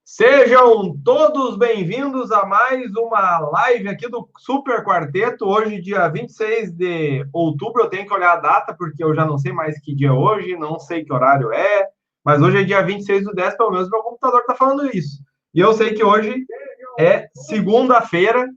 Sejam todos bem-vindos a mais uma live aqui do Super Quarteto. Hoje, dia 26 de outubro, eu tenho que olhar a data, porque eu já não sei mais que dia é hoje, não sei que horário é, mas hoje é dia 26/10, pelo menos meu computador está falando isso. E eu sei que hoje é segunda-feira,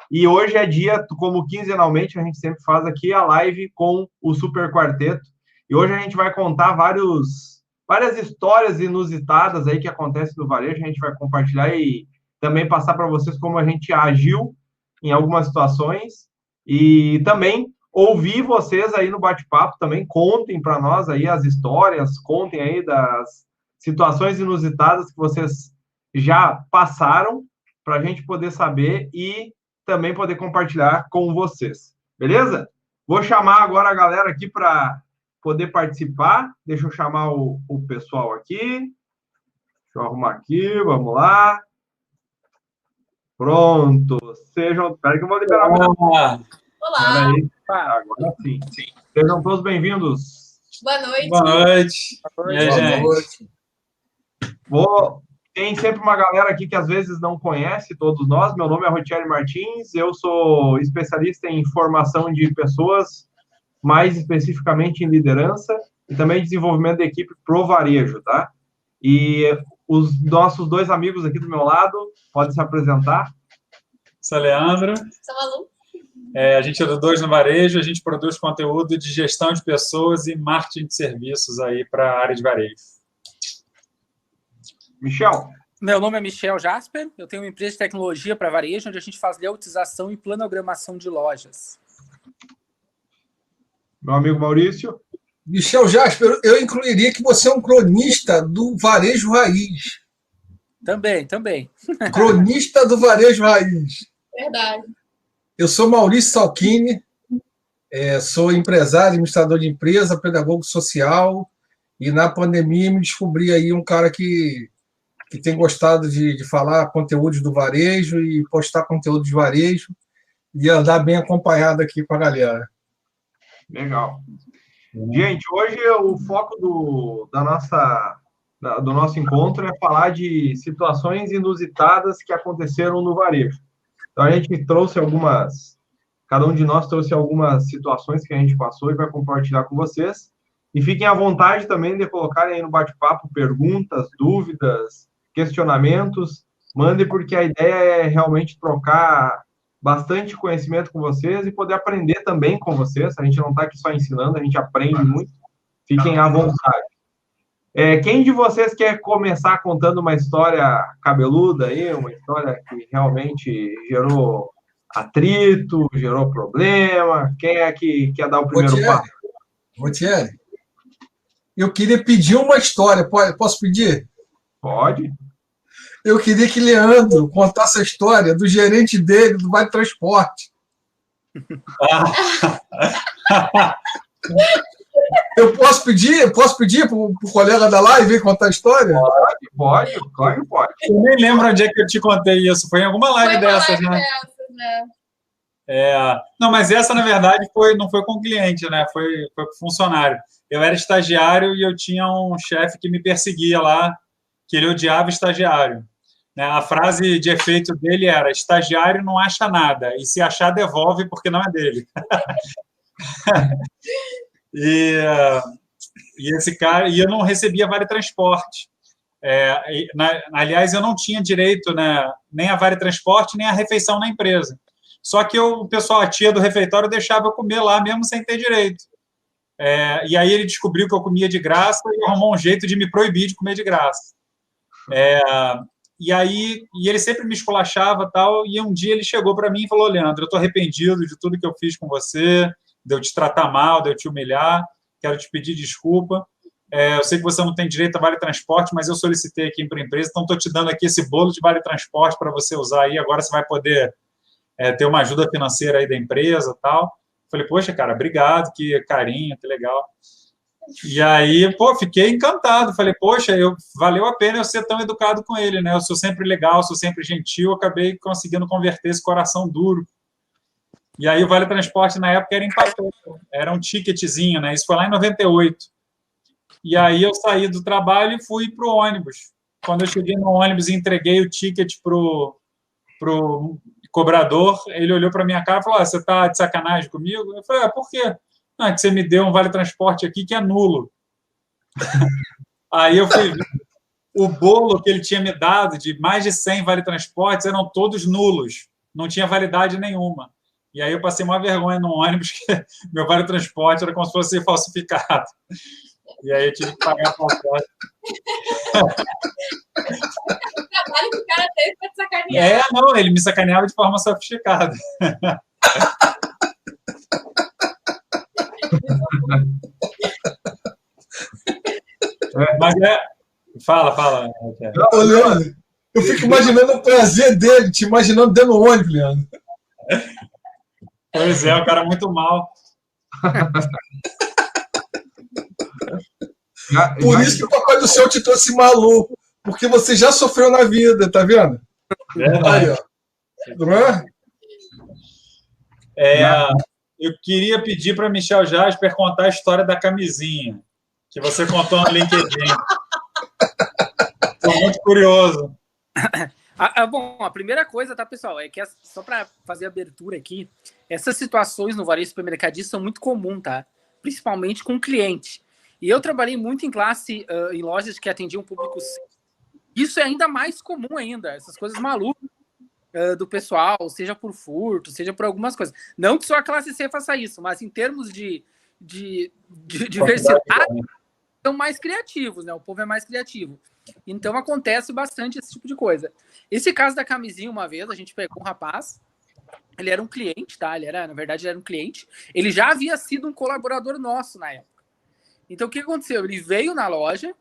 e hoje é dia, como quinzenalmente, a gente sempre faz aqui a live com o Super Quarteto. E hoje a gente vai contar várias histórias inusitadas aí que acontecem no varejo. A gente vai compartilhar e também passar para vocês como a gente agiu em algumas situações e também ouvir vocês aí no bate-papo também. Contem para nós aí as histórias, contem aí das situações inusitadas que vocês já passaram para a gente poder saber e também poder compartilhar com vocês. Beleza? Vou chamar agora a galera aqui para poder participar. Deixa eu chamar o pessoal aqui. Deixa eu arrumar aqui, vamos lá. Pronto. Espera que eu vou liberar. Olá. Aí. Agora sim. Sejam todos bem-vindos. Boa noite. Boa noite. Boa noite. Tem sempre uma galera aqui que às vezes não conhece todos nós. Meu nome é Rotieri Martins, eu sou especialista em formação de pessoas, mais especificamente em liderança e também desenvolvimento de equipe pro varejo, tá? E os nossos dois amigos aqui do meu lado podem se apresentar. Sou Leandro. Sou Malu. A gente é do Dois no Varejo, a gente produz conteúdo de gestão de pessoas e marketing de serviços aí para a área de varejo. Michel. Meu nome é Michel Jasper, eu tenho uma empresa de tecnologia para varejo, onde a gente faz layoutização e planogramação de lojas. Meu amigo Maurício. Michel Jasper, eu incluiria que você é um cronista do varejo raiz. Também. Cronista do varejo raiz. Verdade. Eu sou Maurício Salchini, sou empresário, administrador de empresa, pedagogo social, e na pandemia me descobri aí um cara que tem gostado de falar conteúdos do varejo e postar conteúdo de varejo e andar bem acompanhado aqui com a galera. Legal. Gente, hoje o foco do nosso encontro é falar de situações inusitadas que aconteceram no varejo. Então, a gente trouxe cada um de nós trouxe algumas situações que a gente passou e vai compartilhar com vocês. E fiquem à vontade também de colocarem aí no bate-papo perguntas, dúvidas, questionamentos. Mandem, porque a ideia é realmente trocar bastante conhecimento com vocês e poder aprender também com vocês. A gente não está aqui só ensinando, a gente aprende muito. Fiquem à vontade. Quem de vocês quer começar contando uma história cabeluda aí, uma história que realmente gerou atrito, gerou problema? Quem é que quer dar o primeiro passo? Rotieri, eu queria pedir uma história. Posso pedir? Pode. Eu queria que Leandro contasse a história do gerente dele, do Vale Transporte. Eu posso pedir para o colega da live contar a história? Pode, claro que pode. Eu nem lembro onde é que eu te contei isso. Foi em alguma live dessas, né? Não, mas essa, na verdade, não foi com cliente, né? Foi com funcionário. Eu era estagiário e eu tinha um chefe que me perseguia lá, que ele odiava estagiário. A frase de efeito dele era: estagiário não acha nada, e se achar, devolve, porque não é dele. E esse cara, e eu não recebia vale transporte. Aliás, eu não tinha direito, né, nem a vale transporte, nem a refeição na empresa. Só que o pessoal, a tia do refeitório, deixava eu comer lá, mesmo sem ter direito. E aí ele descobriu que eu comia de graça e arrumou um jeito de me proibir de comer de graça. E ele sempre me esculachava, tal, e um dia ele chegou para mim e falou: Leandro, eu estou arrependido de tudo que eu fiz com você, de eu te tratar mal, de eu te humilhar, quero te pedir desculpa. Eu sei que você não tem direito a vale transporte, mas eu solicitei aqui para a empresa, então estou te dando aqui esse bolo de vale transporte para você usar aí, agora você vai poder ter uma ajuda financeira aí da empresa, tal. Falei: poxa, cara, obrigado, que carinho, que legal. E aí, fiquei encantado. Falei: poxa, valeu a pena eu ser tão educado com ele, né? Eu sou sempre legal, sou sempre gentil, acabei conseguindo converter esse coração duro. E aí o Vale Transporte, na época, era em papel, era um ticketzinho, né? Isso foi lá em 98. E aí eu saí do trabalho e fui para o ônibus. quando eu cheguei no ônibus e entreguei o ticket pro cobrador, ele olhou para minha cara e falou: você está de sacanagem comigo? Eu falei: por quê? Não, é que você me deu um vale-transporte aqui que é nulo. Aí eu fui ver, o bolo que ele tinha me dado, de mais de 100 vale-transportes, eram todos nulos, não tinha validade nenhuma. E aí eu passei uma vergonha no ônibus, que meu vale-transporte era como se fosse falsificado. E aí eu tive que pagar a passagem. O trabalho que o cara teve para te sacanear. Não, ele me sacaneava de forma sofisticada. Mas fala. Ô, Leandro, eu fico imaginando o prazer dele, te imaginando dentro do ônibus, Leandro. Pois é, o cara muito mal. Por isso que o Papai do Céu te trouxe maluco, porque você já sofreu na vida, tá vendo? Verdade. Aí, ó. Não é? Eu queria pedir para Michel Jasper contar a história da camisinha, que você contou no LinkedIn. Estou muito curioso. Bom, a primeira coisa, tá, pessoal, é que só para fazer a abertura aqui, essas situações no varejo supermercadista são muito comuns, tá? Principalmente com cliente. E eu trabalhei muito em classe, em lojas que atendiam o público. Isso é ainda mais comum ainda, essas coisas malucas do pessoal, seja por furto, seja por algumas coisas. Não que só a classe C faça isso, mas em termos de diversidade, são mais criativos, né? O povo é mais criativo. Então acontece bastante esse tipo de coisa. Esse caso da camisinha, uma vez, a gente pegou um rapaz, ele era um cliente, tá? Na verdade, ele era um cliente. Ele já havia sido um colaborador nosso na época. Então, o que aconteceu? Ele veio na loja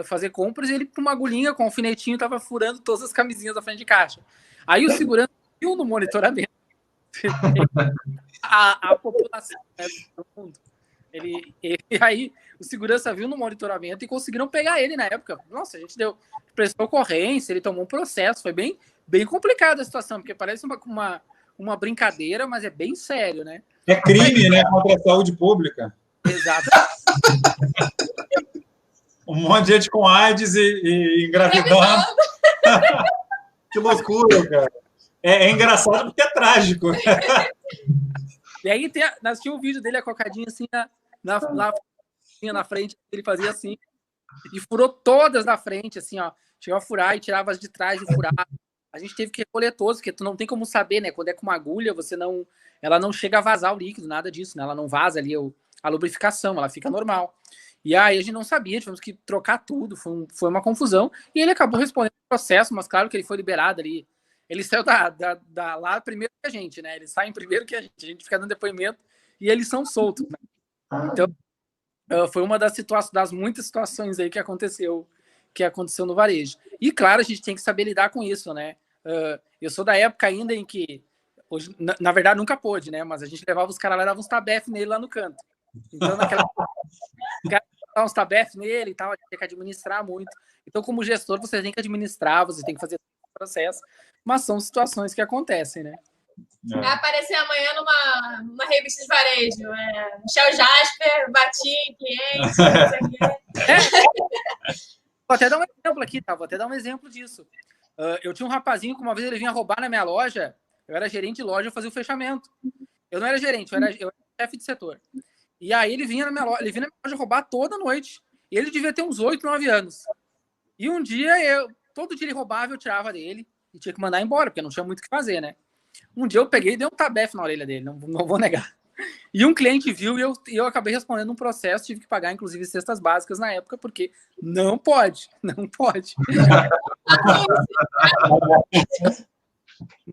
fazer compras e ele, com uma agulhinha, com um alfinetinho, estava furando todas as camisinhas da frente de caixa. Aí o segurança viu no monitoramento a população, né, do mundo. Aí o segurança viu no monitoramento e conseguiram pegar ele na época. Nossa, a gente prestou ocorrência, ele tomou um processo. Foi bem complicada a situação, porque parece uma brincadeira, mas é bem sério, né? É crime, né? Contra a saúde pública. Exato. Um monte de gente com AIDS e engravidando. Que loucura, cara. É engraçado porque é trágico. E aí nós tínhamos um vídeo dele, a cocadinha assim, na frente, ele fazia assim, e furou todas na frente, assim, ó. Chegou a furar e tirava as de trás e furava. A gente teve que recolher todos, porque tu não tem como saber, né? Quando é com uma agulha, ela não chega a vazar o líquido, nada disso, né? Ela não vaza ali a lubrificação, ela fica normal. E aí a gente não sabia, tivemos que trocar tudo, foi uma confusão. E ele acabou respondendo o processo, mas claro que ele foi liberado ali. Ele saiu lá primeiro que a gente, né? Eles saem primeiro que a gente fica dando depoimento e eles são soltos, né? Então, foi uma das muitas situações aí que aconteceu no varejo. E, claro, a gente tem que saber lidar com isso, né? Eu sou da época ainda em que, hoje, na verdade, nunca pôde, né? Mas a gente levava os caras lá e dava uns tabef nele lá no canto. Então, naquela dava uns tabef nele e tal, a gente tem que administrar muito. Então, como gestor, você tem que administrar, você tem que fazer o processo, mas são situações que acontecem, né? Vai aparecer amanhã numa revista de varejo. Michel Jasper, bati em cliente. Vou até dar um exemplo aqui, tá? Vou até dar um exemplo disso. Eu tinha um rapazinho que uma vez ele vinha roubar na minha loja. Eu era gerente de loja, eu fazia o fechamento. Eu não era gerente, eu era chefe de setor. E aí ele vinha na minha loja roubar toda noite. E ele devia ter uns 8, 9 anos. E um dia, todo dia ele roubava, eu tirava dele e tinha que mandar embora, porque não tinha muito o que fazer, né? Um dia eu peguei e dei um tabef na orelha dele, não vou negar. E um cliente viu e eu acabei respondendo um processo, tive que pagar, inclusive, cestas básicas na época, porque não pode.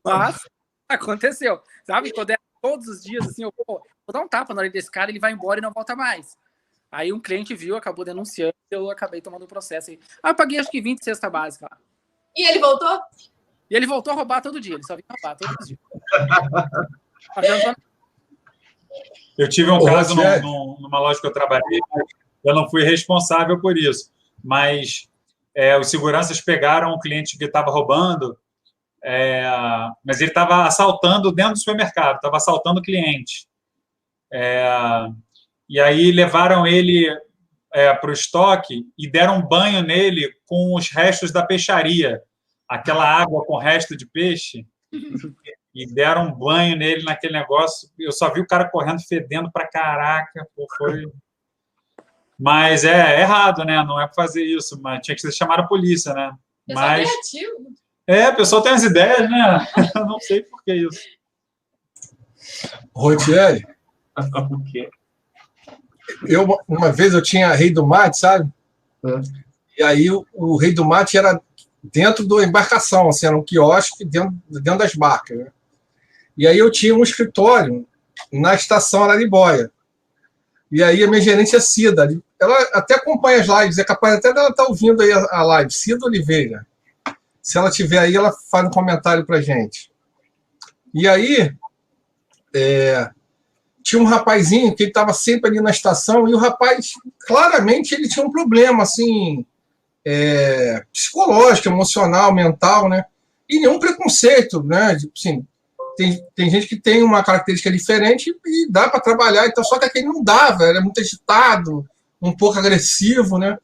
Mas aconteceu, sabe? Quando é todos os dias, assim, eu vou dar um tapa na orelha desse cara, ele vai embora e não volta mais. Aí um cliente viu, acabou denunciando, eu acabei tomando um processo. Eu paguei acho que 20 cesta básica lá. E ele voltou? E ele voltou a roubar todo dia, ele só vinha roubar todos os dias. Eu tive um caso numa loja que eu trabalhei, eu não fui responsável por isso, mas os seguranças pegaram um cliente que estava roubando, mas ele estava assaltando dentro do supermercado, estava assaltando o cliente. E aí levaram ele para o estoque e deram um banho nele com os restos da peixaria, aquela água com resto de peixe, e deram um banho nele naquele negócio. Eu só vi o cara correndo, fedendo pra caraca. Pô, foi... Mas é errado, né? Não é para fazer isso, mas tinha que chamar a polícia, né? Mas criativo. o pessoal tem as ideias, né? Eu não sei por que isso. Rotieri, O quê? uma vez eu tinha Rei do Mate, sabe? E aí o Rei do Mate era dentro da embarcação, assim, era um quiosque dentro das barcas, né? E aí eu tinha um escritório na estação Araribóia. E aí a minha gerente é Cida. Ela até acompanha as lives, é capaz até dela estar ouvindo aí a live. Cida Oliveira. Se ela tiver aí, ela faz um comentário pra gente. E aí, tinha um rapazinho que ele estava sempre ali na estação, e o rapaz, claramente, ele tinha um problema, assim, psicológico, emocional, mental, né? E nenhum preconceito, né? Assim, tem gente que tem uma característica diferente e dá para trabalhar, então, só que aquele não dava, era muito agitado, um pouco agressivo, né?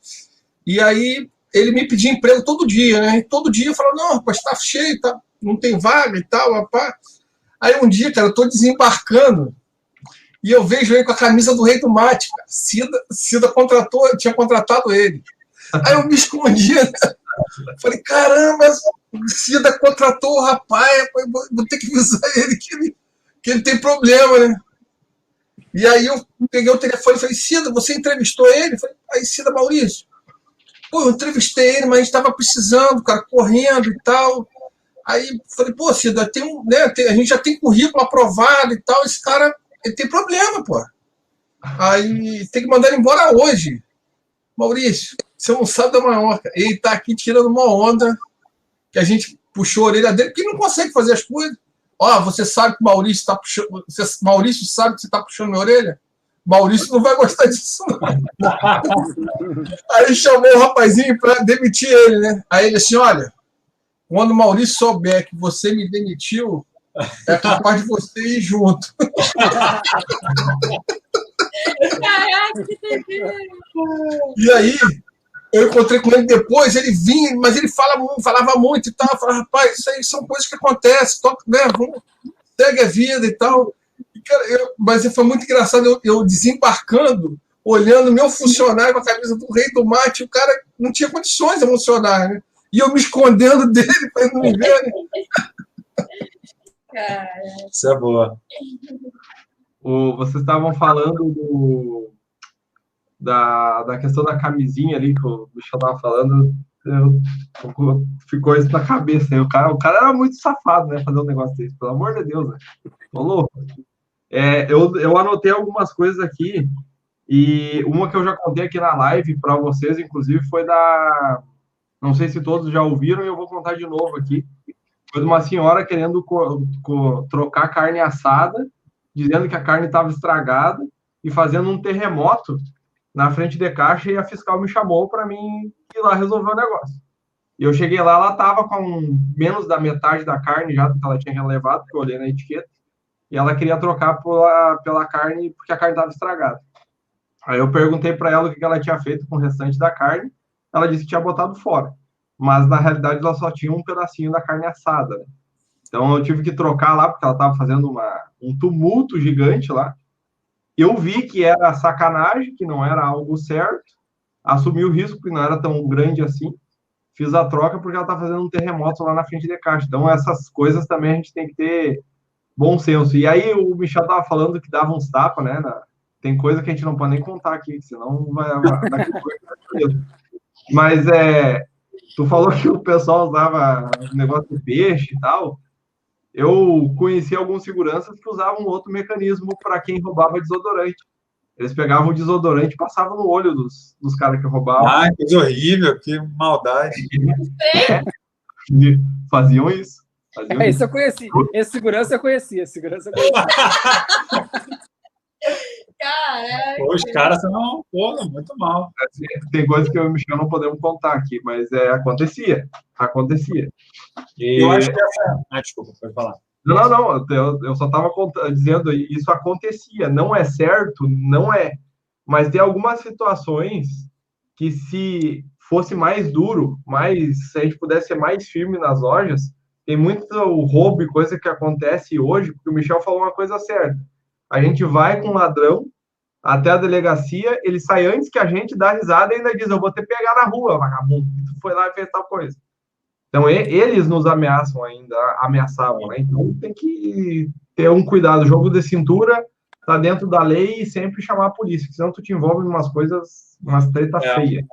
E aí ele me pedia emprego todo dia, né? E todo dia eu falava, não, rapaz, tá cheio, tá, não tem vaga e tal, rapaz. Aí um dia, cara, eu tô desembarcando e eu vejo ele com a camisa do Rei do Mate, cara. Cida tinha contratado ele. Aí eu me escondia, né? Falei, caramba, Cida contratou o rapaz, vou ter que avisar ele que ele tem problema, né? E aí eu peguei o telefone e falei, Cida, você entrevistou ele? Falei, aí, Cida, Maurício, pô, eu entrevistei ele, mas a gente estava precisando, cara, correndo e tal. Aí falei, pô, Cida, a gente já tem currículo aprovado e tal, esse cara, ele tem problema, pô. Aí tem que mandar ele embora hoje. Maurício, você não sabe da maior. Ele tá aqui tirando uma onda que a gente puxou a orelha dele, porque ele não consegue fazer as coisas. Ó, você sabe que o Maurício está puxando. Maurício sabe que você está puxando minha orelha? Maurício não vai gostar disso, não. Aí chamou o rapazinho para demitir ele, né? Aí ele assim, olha, quando o Maurício souber que você me demitiu, é capaz de você ir junto. Caraca, que doideira. E aí, eu encontrei com ele depois, ele vinha, mas ele falava muito e tal. Eu falava, rapaz, isso aí são coisas que acontecem, né? Segue a vida e tal. E, cara, mas foi muito engraçado eu desembarcando, olhando meu funcionário com a camisa do Rei do Mate, o cara não tinha condições emocionais, né? E eu me escondendo dele para ele não me ver. Né? Isso é boa. Vocês estavam falando da questão da camisinha ali, que o Michel estava falando, ficou isso na cabeça. O cara era muito safado, né? Fazer um negócio desse, pelo amor de Deus, né? Tô louco. Eu anotei algumas coisas aqui, e uma que eu já contei aqui na live para vocês, inclusive, foi da... Não sei se todos já ouviram, e eu vou contar de novo aqui. Foi de uma senhora querendo trocar carne assada, dizendo que a carne estava estragada, e fazendo um terremoto na frente de caixa, e a fiscal me chamou para mim ir lá resolver o negócio. E eu cheguei lá, ela estava com menos da metade da carne já que ela tinha relevado, porque eu olhei na etiqueta, e ela queria trocar pela carne, porque a carne estava estragada. Aí eu perguntei para ela o que ela tinha feito com o restante da carne, ela disse que tinha botado fora, mas na realidade ela só tinha um pedacinho da carne assada, né? Então eu tive que trocar lá, porque ela estava fazendo um tumulto gigante lá. Eu vi que era sacanagem, que não era algo certo, assumi o risco, que não era tão grande assim, fiz a troca porque ela está fazendo um terremoto lá na frente de caixa. Então essas coisas também a gente tem que ter bom senso. E aí o Michel estava falando que dava uns tapas, né? Tem coisa que a gente não pode nem contar aqui, senão vai mas tu falou que o pessoal usava negócio de peixe e tal. Eu conheci alguns seguranças que usavam outro mecanismo para quem roubava desodorante. Eles pegavam o desodorante e passavam no olho dos caras que roubavam. Ah, que horrível, que maldade. Faziam isso. Isso eu conheci. Esse segurança eu conhecia. Caraca. Pô, os caras são muito mal. Tem coisas que eu e o Michel não podemos contar aqui, mas acontecia. E... Eu acho que desculpa, pode falar. Não, eu só estava dizendo, isso acontecia. Não é certo, não é Mas tem algumas situações que, se fosse mais duro, se a gente pudesse ser mais firme nas lojas, tem muito roubo e coisa que acontece hoje, porque o Michel falou uma coisa certa. A gente vai com um ladrão até a delegacia, ele sai antes que a gente, dá risada e ainda diz: eu vou te pegar na rua, vagabundo, tu foi lá e fez tal coisa. Então, eles nos ameaçavam, né? Então, tem que ter um cuidado. O jogo de cintura tá dentro da lei e sempre chamar a polícia, senão tu te envolve em umas coisas, umas treta feia.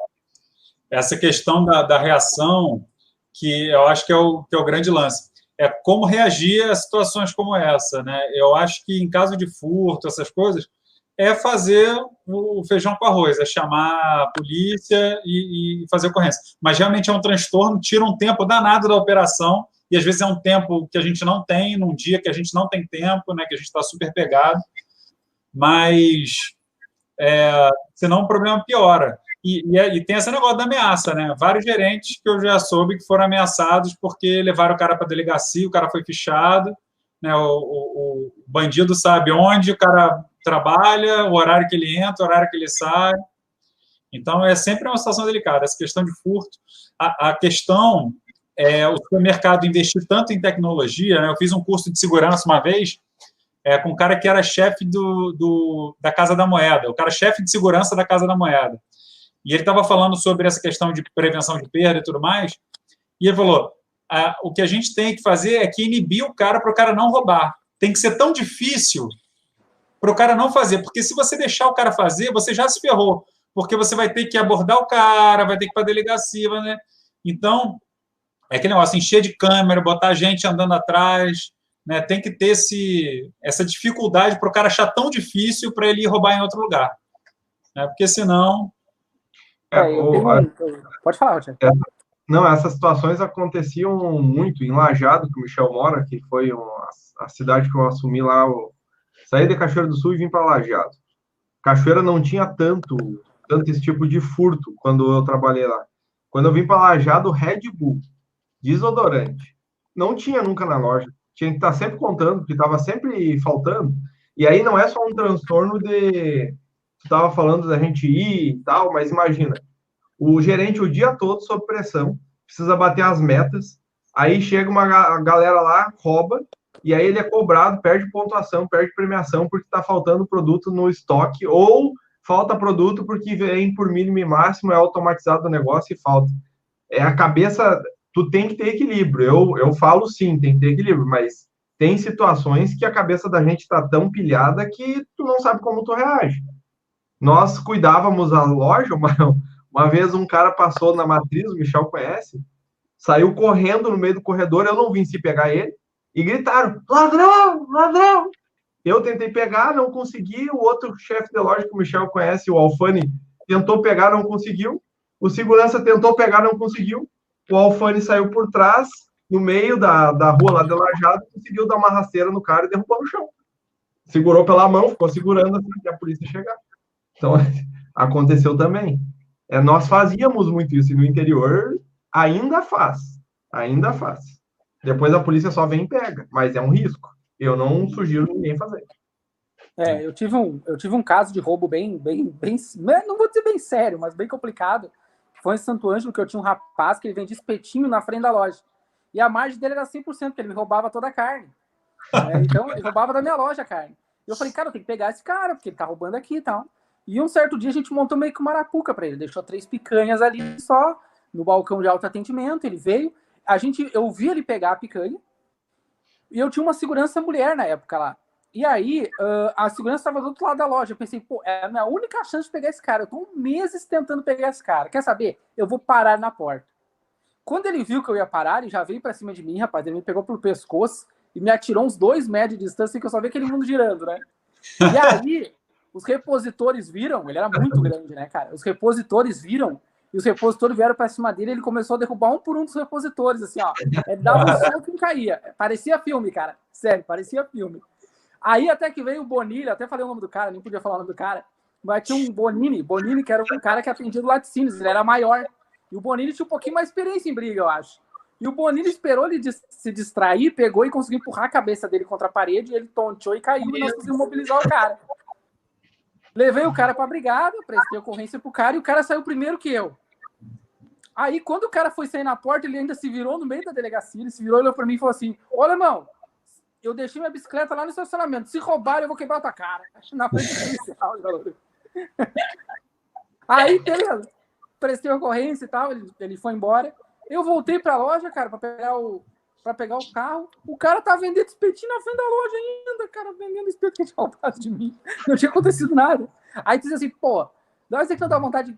Essa questão da reação, que eu acho que é o grande lance. É como reagir a situações como essa, né? Eu acho que, em caso de furto, essas coisas, é fazer o feijão com arroz, é chamar a polícia e fazer ocorrência. Mas realmente é um transtorno, tira um tempo danado da operação, e às vezes é um tempo que a gente não tem, num dia que a gente não tem tempo, né, que a gente está super pegado, mas senão o problema piora. E tem esse negócio da ameaça, né? Vários gerentes que eu já soube que foram ameaçados porque levaram o cara para a delegacia, o cara foi fichado, né? O bandido sabe onde o cara trabalha, o horário que ele entra, o horário que ele sai. Então, é sempre uma situação delicada, essa questão de furto. A questão é o supermercado investir tanto em tecnologia, né? Eu fiz um curso de segurança uma vez com um cara que era chefe da Casa da Moeda, o cara chefe de segurança da Casa da Moeda. E ele estava falando sobre essa questão de prevenção de perda e tudo mais, e ele falou: o que a gente tem que fazer é que inibir o cara para o cara não roubar. Tem que ser tão difícil para o cara não fazer, porque se você deixar o cara fazer, você já se ferrou, porque você vai ter que abordar o cara, vai ter que ir para a delegacia, né? Então, é aquele negócio, encher de câmera, botar gente andando atrás, né? Tem que ter essa dificuldade para o cara achar tão difícil para ele ir roubar em outro lugar, né? Porque senão... Pode falar, Roger. Não, essas situações aconteciam muito em Lajeado, que o Michel mora, que foi a cidade que eu assumi lá. Saí de Cachoeira do Sul e vim para Lajeado. Cachoeira não tinha tanto esse tipo de furto quando eu trabalhei lá. Quando eu vim para Lajeado, Red Bull, desodorante, não tinha nunca na loja. Tinha que estar sempre contando, porque estava sempre faltando. E aí não é só um transtorno de... Tu estava falando da gente ir e tal, mas imagina, o gerente o dia todo sob pressão, precisa bater as metas, aí chega uma galera lá, rouba, e aí ele é cobrado, perde pontuação, perde premiação, porque está faltando produto no estoque, ou falta produto porque vem por mínimo e máximo, é automatizado o negócio e falta. A cabeça, tu tem que ter equilíbrio, eu falo sim, tem que ter equilíbrio, mas tem situações que a cabeça da gente está tão pilhada que tu não sabe como tu reage. Nós cuidávamos da loja, uma vez um cara passou na matriz, o Michel conhece, saiu correndo no meio do corredor, eu não vim se pegar ele, e gritaram: ladrão, ladrão! Eu tentei pegar, não consegui, o outro chefe de loja que o Michel conhece, o Alfani, tentou pegar, não conseguiu, o segurança tentou pegar, não conseguiu, o Alfani saiu por trás, no meio da rua lá de Lajeado, conseguiu dar uma rasteira no cara e derrubou no chão. Segurou pela mão, ficou segurando até a polícia chegar. Então, aconteceu também. Nós fazíamos muito isso, e no interior ainda faz. Depois a polícia só vem e pega, mas é um risco. Eu não sugiro ninguém fazer. Eu tive um caso de roubo bem, não vou dizer bem sério, mas bem complicado. Foi em Santo Ângelo, que eu tinha um rapaz que ele vendia espetinho na frente da loja. E a margem dele era 100%, porque ele me roubava toda a carne. Então, ele roubava da minha loja a carne. E eu falei: cara, eu tenho que pegar esse cara, porque ele tá roubando aqui e tal. E um certo dia a gente montou meio que uma arapuca para ele. Deixou 3 picanhas ali só, no balcão de autoatendimento. Ele veio, eu vi ele pegar a picanha, e eu tinha uma segurança mulher na época lá. E aí, a segurança estava do outro lado da loja. Eu pensei: pô, é a minha única chance de pegar esse cara. Eu tô meses tentando pegar esse cara. Quer saber? Eu vou parar na porta. Quando ele viu que eu ia parar, ele já veio para cima de mim, rapaz. Ele me pegou pelo pescoço e me atirou uns 2 metros de distância, que eu só vi aquele mundo girando, né? E aí, os repositores viram, ele era muito grande, né, cara? Os repositores viram, e os repositores vieram para cima dele, e ele começou a derrubar um por um dos repositores, assim, ó. Ele dava um soco e caía. Parecia filme, cara. Sério, parecia filme. Aí até que veio o Bonini, até falei o nome do cara, nem podia falar o nome do cara, mas tinha um Bonini, que era um cara que atendia do laticínios, ele era maior. E o Bonini tinha um pouquinho mais experiência em briga, eu acho. E o Bonini esperou ele se distrair, pegou e conseguiu empurrar a cabeça dele contra a parede, e ele tonteou e caiu, e nós conseguimos mobilizar o cara. Levei o cara pra brigada, prestei ocorrência pro cara e o cara saiu primeiro que eu. Aí, quando o cara foi sair na porta, ele ainda se virou no meio da delegacia, ele se virou, olhou pra mim e falou assim, ô, alemão, eu deixei minha bicicleta lá no estacionamento, se roubarem eu vou quebrar a tua cara. Na frente do policial. Aí, beleza. Prestei ocorrência e tal, ele foi embora. Eu voltei pra loja, cara, pra pegar o carro. O cara tá vendendo espetinho na frente da loja ainda, cara, vendendo espeto que tinha roubado de mim. Não tinha acontecido nada. Aí tu diz assim, pô, dá você que não dá vontade de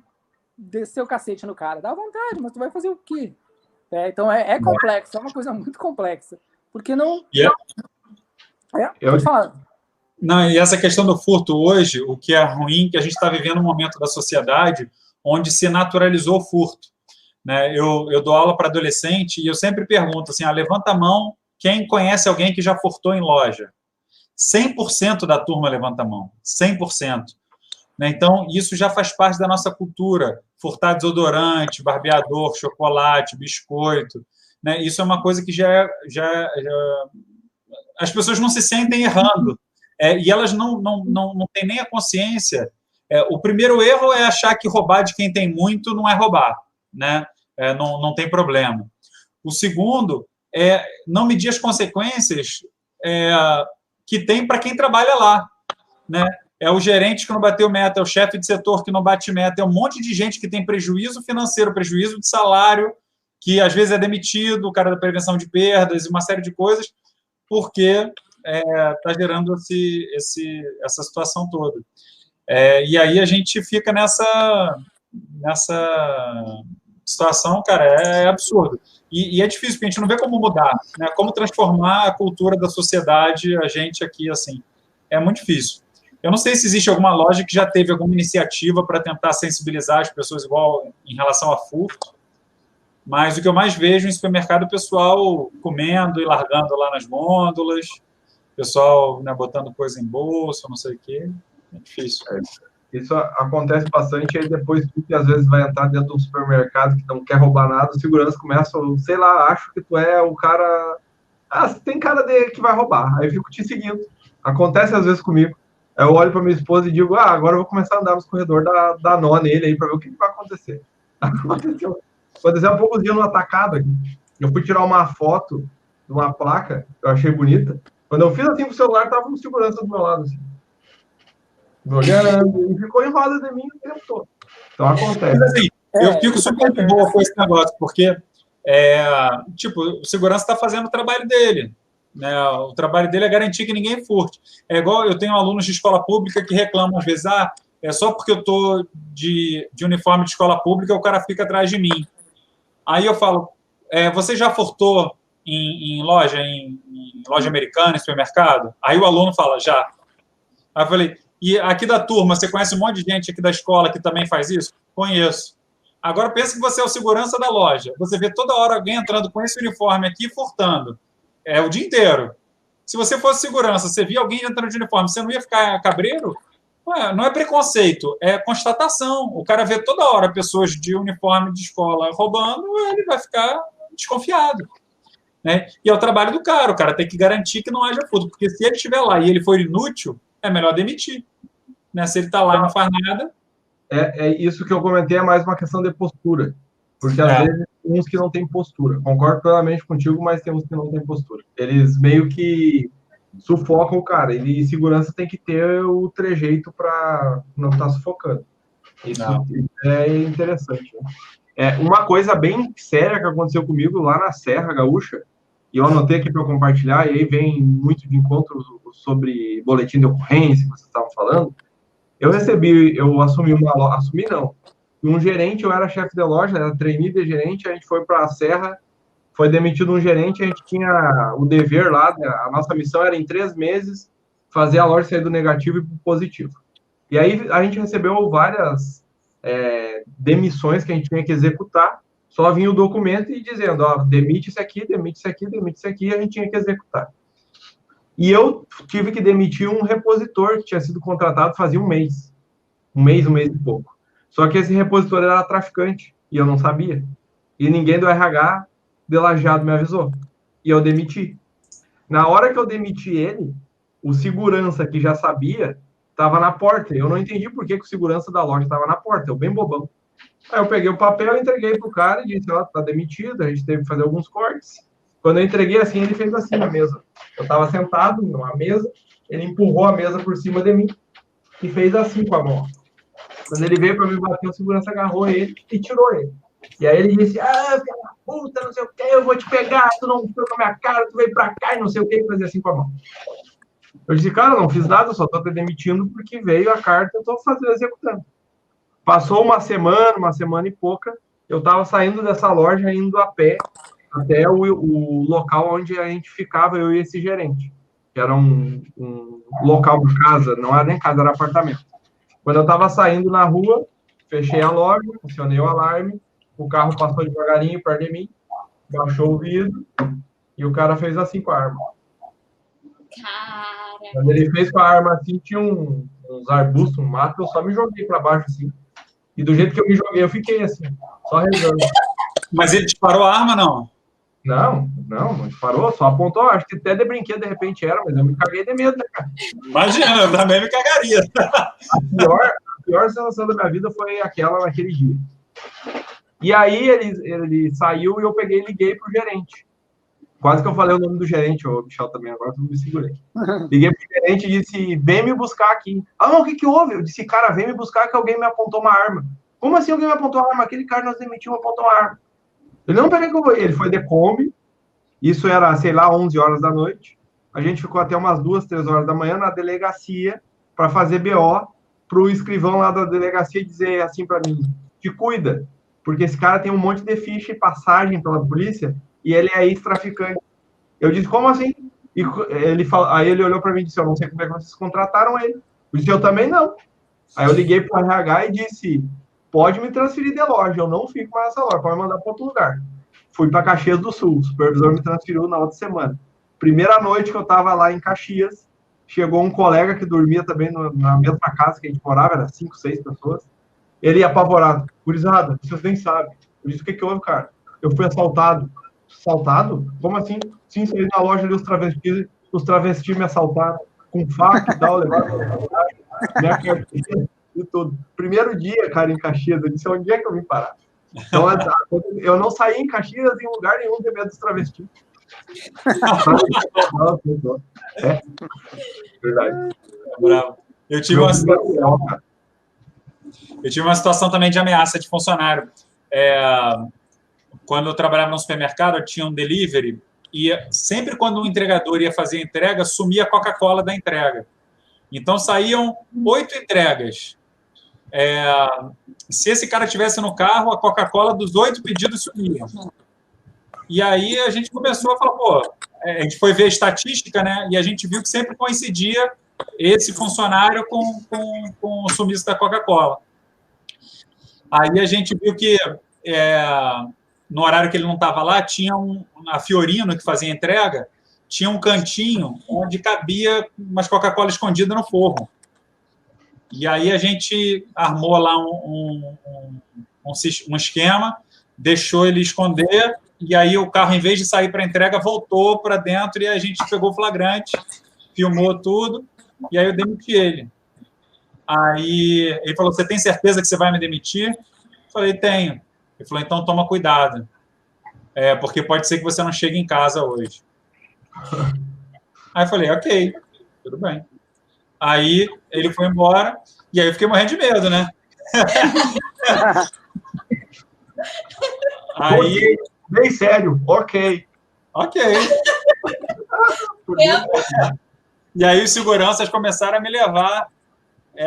descer o cacete no cara. Dá vontade, mas tu vai fazer o quê? Então é complexo, é uma coisa muito complexa. Porque não... Pode falar. Não, e essa questão do furto hoje, o que é ruim, que a gente está vivendo um momento da sociedade onde se naturalizou o furto. Né? Eu dou aula para adolescente e eu sempre pergunto assim, levanta a mão quem conhece alguém que já furtou em loja. 100% da turma levanta a mão, 100%. Né? Então, isso já faz parte da nossa cultura. Furtar desodorante, barbeador, chocolate, biscoito. Né? Isso é uma coisa que já as pessoas não se sentem errando. E elas não têm nem a consciência. O primeiro erro é achar que roubar de quem tem muito não é roubar. Né? Não tem problema. O segundo é não medir as consequências que tem para quem trabalha lá. Né? É o gerente que não bateu meta, é o chefe de setor que não bate meta, é um monte de gente que tem prejuízo financeiro, prejuízo de salário, que às vezes é demitido, o cara da prevenção de perdas e uma série de coisas, porque está gerando essa situação toda. E aí a gente fica nessa situação, cara, é absurdo. E é difícil, porque a gente não vê como mudar, né? Como transformar a cultura da sociedade, a gente aqui, assim, é muito difícil. Eu não sei se existe alguma loja que já teve alguma iniciativa para tentar sensibilizar as pessoas igual em relação a furto, mas o que eu mais vejo em supermercado é o pessoal comendo e largando lá nas gôndolas, pessoal, né, botando coisa em bolsa, não sei o quê. É difícil. Isso acontece bastante, aí depois tu que às vezes vai entrar dentro de um supermercado que não quer roubar nada, o segurança começa, sei lá, acho que tu é o cara... tem cara que vai roubar, aí eu fico te seguindo. Acontece às vezes comigo. Aí eu olho para minha esposa e digo, agora eu vou começar a andar nos corredores da nó nele aí para ver o que vai acontecer. Aconteceu há poucos dias no atacado aqui. Eu fui tirar uma foto de uma placa, que eu achei bonita. Quando eu fiz assim pro celular, tava um segurança do meu lado, assim. Me olhando, e ficou em roda de mim o tempo todo. Então acontece. Mas, assim, eu fico super de boa com esse negócio, porque o segurança está fazendo o trabalho dele. Né? O trabalho dele é garantir que ninguém furte. É igual eu tenho alunos de escola pública que reclamam às vezes, só porque eu estou de uniforme de escola pública, o cara fica atrás de mim. Aí eu falo, você já furtou em loja americana, em supermercado? Aí o aluno fala, já. Aí eu falei, e aqui da turma, você conhece um monte de gente aqui da escola que também faz isso? Conheço. Agora pensa que você é o segurança da loja. Você vê toda hora alguém entrando com esse uniforme aqui furtando. O dia inteiro. Se você fosse segurança, você via alguém entrando de uniforme, você não ia ficar cabreiro? Não é preconceito, é constatação. O cara vê toda hora pessoas de uniforme de escola roubando, ele vai ficar desconfiado. Né? E é o trabalho do cara. O cara tem que garantir que não haja furto, porque se ele estiver lá e ele for inútil, é melhor demitir. Né? Se ele está lá e não faz nada... Isso que eu comentei, é mais uma questão de postura. Porque, às vezes, tem uns que não têm postura. Concordo plenamente contigo, mas tem uns que não têm postura. Eles meio que sufocam o cara. E segurança tem que ter o trejeito para não estar sufocando. Isso é interessante. Né? Uma coisa bem séria que aconteceu comigo lá na Serra Gaúcha, e eu anotei aqui para compartilhar, e aí vem muito de encontro sobre boletim de ocorrência que vocês estavam falando. Eu assumi um gerente, eu era chefe de loja, era trainee de gerente, a gente foi para a Serra, foi demitido um gerente, a gente tinha o dever lá, a nossa missão era em 3 meses fazer a loja sair do negativo e para o positivo. E aí a gente recebeu várias demissões que a gente tinha que executar, só vinha o documento e dizendo, demite isso aqui, demite isso aqui, demite isso aqui, e a gente tinha que executar. E eu tive que demitir um repositor que tinha sido contratado fazia um mês e pouco. Só que esse repositor era traficante, e eu não sabia. E ninguém do RH de Lajeado me avisou. E eu demiti. Na hora que eu demiti ele, o segurança que já sabia, estava na porta. Eu não entendi por que o segurança da loja estava na porta, eu bem bobão. Aí eu peguei o papel, entreguei pro cara e disse, ó, tá demitido, a gente teve que fazer alguns cortes. Quando eu entreguei assim, ele fez assim na mesa. Eu estava sentado numa mesa, ele empurrou a mesa por cima de mim e fez assim com a mão. Quando ele veio para me bater, o segurança agarrou ele e tirou ele. E aí ele disse, filha da puta, não sei o que, eu vou te pegar, tu não ficou com a minha cara, tu veio pra cá e não sei o que, e fazia assim com a mão. Eu disse, cara, eu não fiz nada, eu só tô te demitindo porque veio a carta, eu tô executando. Passou uma semana e pouca, eu tava saindo dessa loja, indo a pé, até o local onde a gente ficava, eu e esse gerente. Que era um local de casa, não era nem casa, era apartamento. Quando eu estava saindo na rua, fechei a loja, funcionei o alarme, o carro passou devagarinho perto de mim, baixou o vidro, e o cara fez assim com a arma. Cara. Quando ele fez com a arma assim, tinha uns arbustos, um mato, eu só me joguei para baixo assim. E do jeito que eu me joguei, eu fiquei assim, só rezando. Mas ele disparou a arma, não? Não disparou, só apontou, acho que até de brinquedo de repente era, mas eu me caguei de medo, né, cara? Imagina, eu também me cagaria. A pior sensação da minha vida foi aquela naquele dia. E aí ele saiu e eu peguei e liguei pro gerente. Quase que eu falei o nome do gerente, o Michel também, agora eu me segurei. Liguei pro gerente e disse, vem me buscar aqui. Ah, não, o que houve? Eu disse, cara, vem me buscar que alguém me apontou uma arma. Como assim alguém me apontou uma arma? Aquele cara nós demitimos apontou uma arma. Ele não peguei que eu vou. Ele foi de Kombi. Isso era, sei lá, 11 horas da noite. A gente ficou até umas 2, 3 horas da manhã na delegacia para fazer BO pro escrivão lá da delegacia dizer assim para mim, te cuida, porque esse cara tem um monte de ficha e passagem pela polícia e ele é ex-traficante. Eu disse, como assim? E aí ele olhou para mim e disse, eu não sei como é que vocês contrataram ele. Eu disse, eu também não. Aí eu liguei para o RH e disse, pode me transferir de loja, eu não fico mais nessa loja, pode mandar para outro lugar. Fui para Caxias do Sul, o supervisor me transferiu na outra semana. Primeira noite que eu estava lá em Caxias, chegou um colega que dormia também na mesma casa que a gente morava, era 5, 6 pessoas. Ele ia apavorado. Gurizada, vocês nem sabem. Eu disse, o que houve, cara? Eu fui assaltado. Assaltado? Como assim? Sim, saí na loja ali, os travestis me assaltaram com faca e tal, levaram minha carteira e tudo. Primeiro dia, cara, em Caxias, eu disse, onde é que eu vim parar? Então, eu não saí em Caxias em lugar nenhum de medo dos travestis. É, verdade. Bravo. Eu tive uma situação também de ameaça de funcionário. Quando eu trabalhava no supermercado, eu tinha um delivery e sempre quando um entregador ia fazer a entrega, sumia a Coca-Cola da entrega. Então, saíam 8 entregas. Se esse cara estivesse no carro, a Coca-Cola dos 8 pedidos sumia. E aí a gente começou a falar, a gente foi ver a estatística, né? E a gente viu que sempre coincidia esse funcionário com o sumiço da Coca-Cola. Aí a gente viu que no horário que ele não estava lá, tinha a Fiorino, que fazia a entrega, tinha um cantinho onde cabia umas Coca-Cola escondidas no forro. E aí a gente armou lá um esquema, deixou ele esconder, e aí o carro, em vez de sair para a entrega, voltou para dentro e a gente pegou o flagrante, filmou tudo, e aí eu demiti ele. Aí ele falou, você tem certeza que você vai me demitir? Eu falei, tenho. Ele falou, então toma cuidado, porque pode ser que você não chegue em casa hoje. Aí eu falei, ok, tudo bem. Aí ele foi embora, e aí eu fiquei morrendo de medo, né? Aí... Bem sério, ok. E aí os seguranças começaram a me levar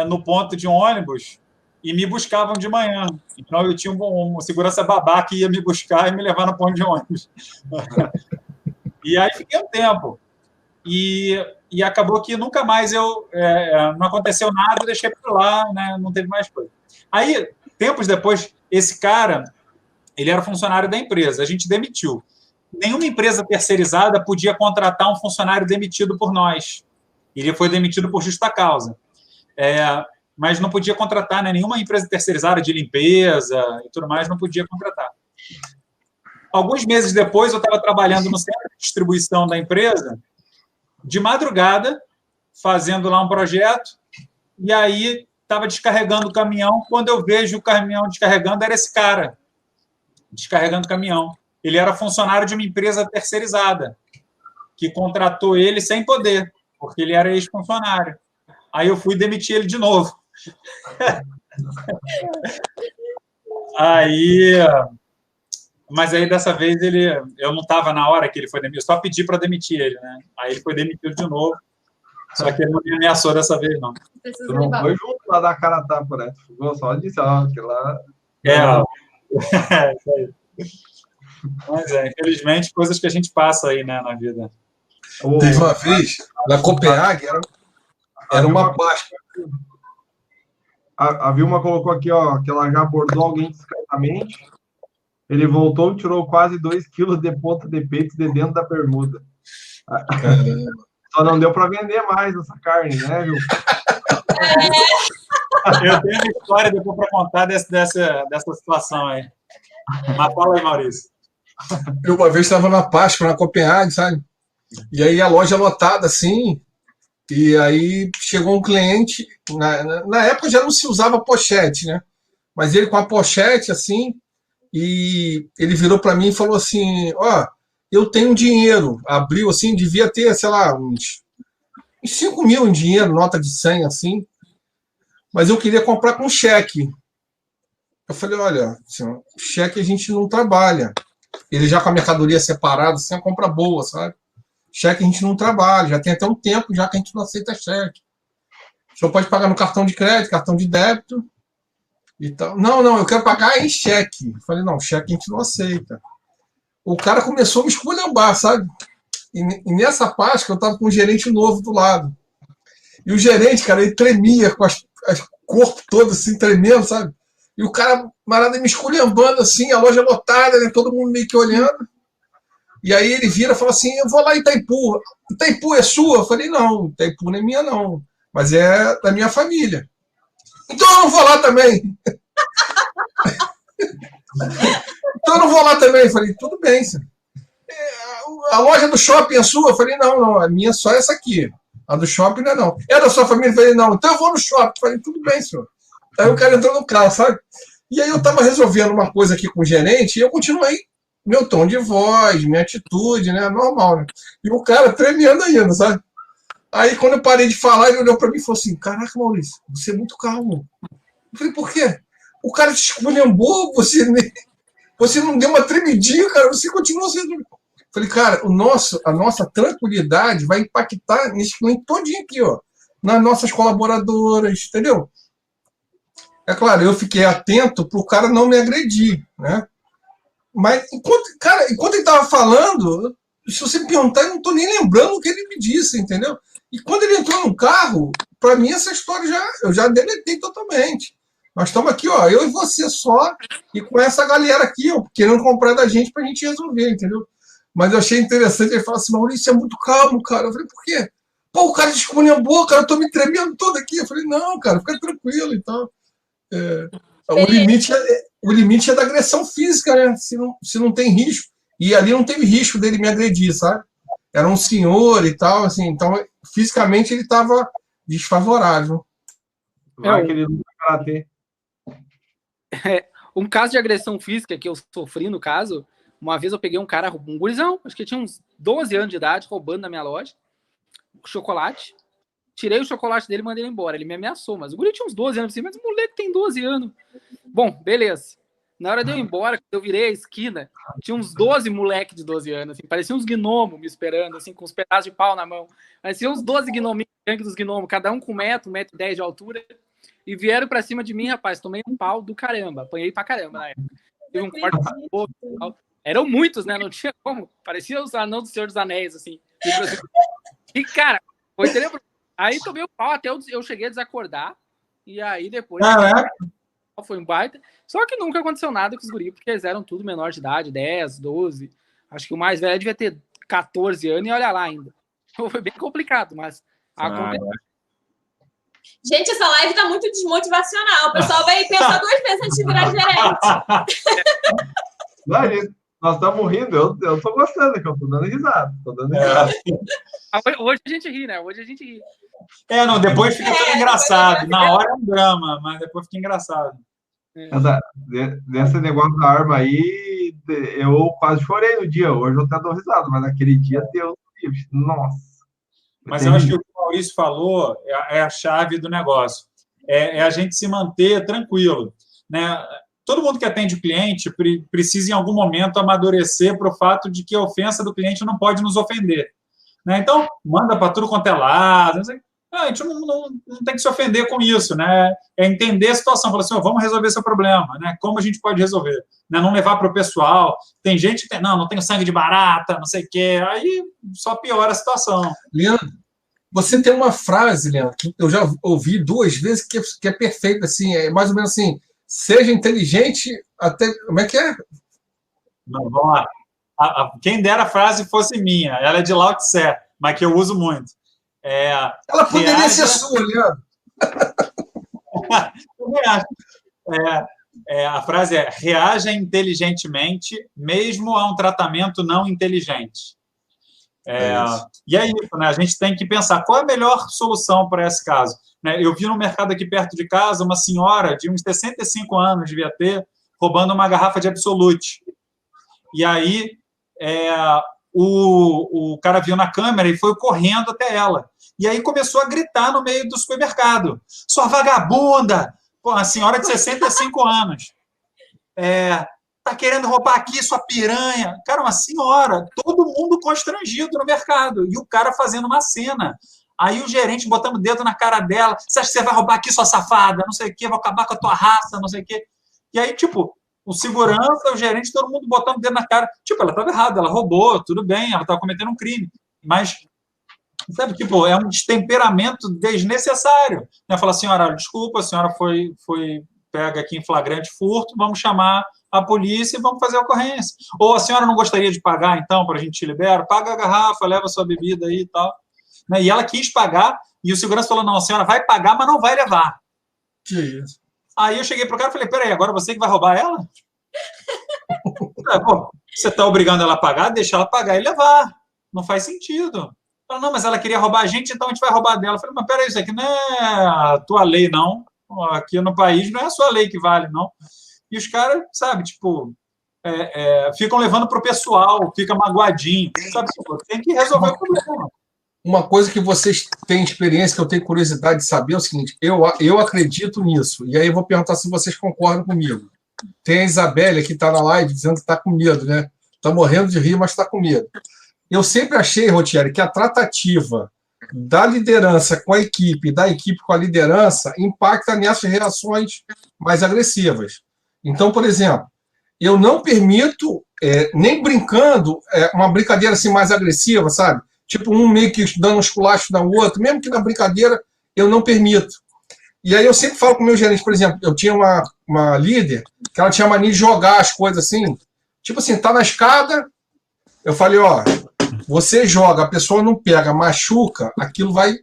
no ponto de ônibus e me buscavam de manhã. Então eu tinha um segurança babá que ia me buscar e me levar no ponto de ônibus. E aí fiquei um tempo. E acabou que nunca mais não aconteceu nada, eu deixei para lá, né? Não teve mais coisa. Aí, tempos depois, esse cara, ele era funcionário da empresa, a gente demitiu. Nenhuma empresa terceirizada podia contratar um funcionário demitido por nós. Ele foi demitido por justa causa. Mas não podia contratar, né? Nenhuma empresa terceirizada de limpeza e tudo mais não podia contratar. Alguns meses depois, eu estava trabalhando no centro de distribuição da empresa, de madrugada, fazendo lá um projeto, E aí estava descarregando o caminhão. Quando eu vejo o caminhão descarregando, era esse cara descarregando o caminhão. Ele era funcionário de uma empresa terceirizada, que contratou ele sem poder, porque ele era ex-funcionário. Aí eu fui demitir ele de novo. Mas aí dessa vez eu não estava na hora que ele foi demitido, eu só pedi para demitir ele, né? Aí ele foi demitido de novo. Só que ele não me ameaçou dessa vez, não. Tu não foi junto lá da cara tapa, né? Tu ficou só de que lá. Isso aí. Mas infelizmente, coisas que a gente passa aí, né, na vida. Teve uma vez, na Copenhague, era uma Páscoa. A Vilma colocou aqui, ó, que ela já abordou alguém discretamente. Ele voltou e tirou quase 2 quilos de ponta de peito de dentro da bermuda. Caramba. Só não deu para vender mais essa carne, né, viu? Eu tenho uma história depois para contar dessa situação aí. Mas fala aí, Maurício. Eu uma vez estava na Páscoa, na Copenhague, sabe? E aí a loja lotada, assim, e aí chegou um cliente, na época já não se usava pochete, né? Mas ele com a pochete, assim, e ele virou para mim e falou assim, ó, eu tenho dinheiro. Abriu, assim, devia ter, sei lá, uns 5 mil em dinheiro, nota de 100, assim, mas eu queria comprar com cheque. Eu falei, olha, assim, cheque a gente não trabalha. Ele já com a mercadoria separada, assim, a compra boa, sabe? Cheque a gente não trabalha, já tem até um tempo já que a gente não aceita cheque. O senhor pode pagar no cartão de crédito, cartão de débito e tal. Não, eu quero pagar em cheque. Eu falei, não, cheque a gente não aceita. O cara começou a me esculhambar, sabe? E nessa Páscoa eu tava com um gerente novo do lado. E o gerente, cara, ele tremia com o corpo todo assim, tremendo, sabe? E o cara, marada, me esculhambando assim, a loja lotada, né? Todo mundo meio que olhando. E aí ele vira e fala assim, eu vou lá em Itaipu. Itaipu é sua? Eu falei, não, Itaipu não é minha não, mas é da minha família. Então eu não vou lá também. Então eu não vou lá também. Eu falei, tudo bem, senhor. A loja do shopping é sua? Eu falei, não, a minha só é essa aqui. A do shopping não é não. É da sua família? Eu falei, não, então eu vou no shopping. Eu falei, tudo bem, senhor. Aí o cara entrou no carro, sabe? E aí eu tava resolvendo uma coisa aqui com o gerente e eu continuei meu tom de voz, minha atitude, né? Normal, né? E o cara tremendo ainda, sabe? Aí quando eu parei de falar, ele olhou pra mim e falou assim, caraca, Maurício, você é muito calmo. Eu falei, por quê? O cara te esculhambou, você não deu uma tremidinha, cara, você continua sendo... Eu falei, cara, a nossa tranquilidade vai impactar nesse cliente todinho aqui, ó. Nas nossas colaboradoras, entendeu? É claro, eu fiquei atento para o cara não me agredir, né? Mas, enquanto ele estava falando, se você me perguntar, eu não estou nem lembrando o que ele me disse, entendeu? E quando ele entrou no carro, para mim essa história eu já deletei totalmente. Nós estamos aqui, ó, eu e você só, e com essa galera aqui, ó, querendo comprar da gente para a gente resolver, entendeu? Mas eu achei interessante, ele falou assim, Maurício, é muito calmo, cara. Eu falei, por quê? Pô, o cara desculhambou, cara, eu estou me tremendo todo aqui. Eu falei, não, cara, fica tranquilo, então... O limite é da agressão física, né? Se não tem risco. E ali não teve risco dele me agredir, sabe? Era um senhor e tal, assim. Então, fisicamente, ele estava desfavorável. Um caso de agressão física que eu sofri, no caso, uma vez eu peguei um cara, um gurizão, acho que tinha uns 12 anos de idade, roubando na minha loja, chocolate. Tirei o chocolate dele e mandei ele embora. Ele me ameaçou, mas o guri tinha uns 12 anos. Mas o moleque tem 12 anos. Bom, beleza. Na hora de eu ir embora, quando eu virei a esquina, tinha uns 12 moleques de 12 anos. Assim, parecia uns gnomos me esperando, assim, com uns pedaços de pau na mão. Parecia uns 12 gnominhos, gangue dos gnomos, cada um com 1,10 m de altura. E vieram pra cima de mim, rapaz. Tomei um pau do caramba. Apanhei pra caramba na época. Teve um corte pra boca e tal. Eram muitos, né? Não tinha como. Parecia os anãos do Senhor dos Anéis, assim. E, cara, foi tenebroso. Aí tomei o pau até eu cheguei a desacordar. E aí depois foi um baita. Só que nunca aconteceu nada com os guris, porque eles eram tudo menor de idade, 10, 12. Acho que o mais velho devia ter 14 anos e olha lá ainda. Foi bem complicado, mas aconteceu. Gente, essa live tá muito desmotivacional. O pessoal vai pensar 2 vezes antes de virar gerente. Nós estamos rindo, eu tô gostando, que eu tô dando risada. Hoje a gente ri, né? Hoje a gente ri. Não, depois fica tudo engraçado. Na hora é um drama, mas depois fica engraçado. Desse negócio da arma aí, eu quase chorei no dia. Hoje eu até dou risada, mas naquele dia, Deus me livre. Nossa. Mas eu acho que o que o Maurício falou é a chave do negócio. É a gente se manter tranquilo, né? Todo mundo que atende o cliente precisa, em algum momento, amadurecer para o fato de que a ofensa do cliente não pode nos ofender, né? Então, manda para tudo quanto é lado. A gente não tem que se ofender com isso, né? É entender a situação. Falar assim, vamos resolver seu problema, né? Como a gente pode resolver? Né? Não levar para o pessoal. Tem gente que tem, não tenho sangue de barata, não sei o quê. Aí só piora a situação. Leandro, você tem uma frase, Leandro, que eu já ouvi 2 vezes, que é perfeita, assim, é mais ou menos assim, seja inteligente até... Como é que é? Não, vamos lá. Quem dera a frase fosse minha. Ela é de Lao Tse, mas que eu uso muito. Ela poderia ser sua, Leandro. A frase é: reaja inteligentemente, mesmo a um tratamento não inteligente. E é isso, né? A gente tem que pensar qual é a melhor solução para esse caso. Né? Eu vi no mercado aqui perto de casa uma senhora de uns 65 anos, devia ter, roubando uma garrafa de Absolute. E aí o cara viu na câmera e foi correndo até ela. E aí começou a gritar no meio do supermercado: sua vagabunda! Pô, a senhora de 65 anos. Tá querendo roubar aqui, sua piranha. Cara, uma senhora, todo mundo constrangido no mercado. E o cara fazendo uma cena. Aí o gerente botando o dedo na cara dela: você acha que você vai roubar aqui, sua safada? Não sei o quê, vou acabar com a tua raça, não sei o quê. E aí, tipo, o segurança, o gerente, todo mundo botando o dedo na cara. Tipo, ela estava errada, ela roubou, tudo bem, ela estava cometendo um crime. Mas, sabe, tipo, é um destemperamento desnecessário. Né? Fala, senhora, desculpa, a senhora foi pega aqui em flagrante furto, vamos chamar a polícia e vamos fazer a ocorrência. Ou a senhora não gostaria de pagar, então, para a gente te liberar? Paga a garrafa, leva a sua bebida aí e tal. Né? E ela quis pagar, e o segurança falou, não, a senhora vai pagar, mas não vai levar. Que isso? Aí eu cheguei pro cara e falei, peraí, agora você que vai roubar ela? Pô, você está obrigando ela a pagar, deixa ela pagar e levar. Não faz sentido. Ela, não, mas ela queria roubar a gente, então a gente vai roubar dela. Eu falei, mas peraí, isso aqui não é a tua lei, não. Aqui no país não é a sua lei que vale, não. E os caras, sabe, tipo, ficam levando pro pessoal, fica magoadinho. Sabe, tem que resolver o problema. Uma coisa que vocês têm experiência, que eu tenho curiosidade de saber, é o seguinte, eu acredito nisso, e aí eu vou perguntar se vocês concordam comigo. Tem a Isabelle, que está na live, dizendo que está com medo, né? Está morrendo de rir, mas está com medo. Eu sempre achei, Rotieri, que a tratativa da liderança com a equipe, da equipe com a liderança, impacta nessas reações mais agressivas. Então, por exemplo, eu não permito, nem brincando, uma brincadeira assim mais agressiva, sabe? Tipo, um meio que dando um esculacho no outro, mesmo que na brincadeira, eu não permito. E aí eu sempre falo com o meu gerente, por exemplo, eu tinha uma líder que ela tinha mania de jogar as coisas assim, tipo assim, tá na escada, eu falei, ó, você joga, a pessoa não pega, machuca, aquilo vai...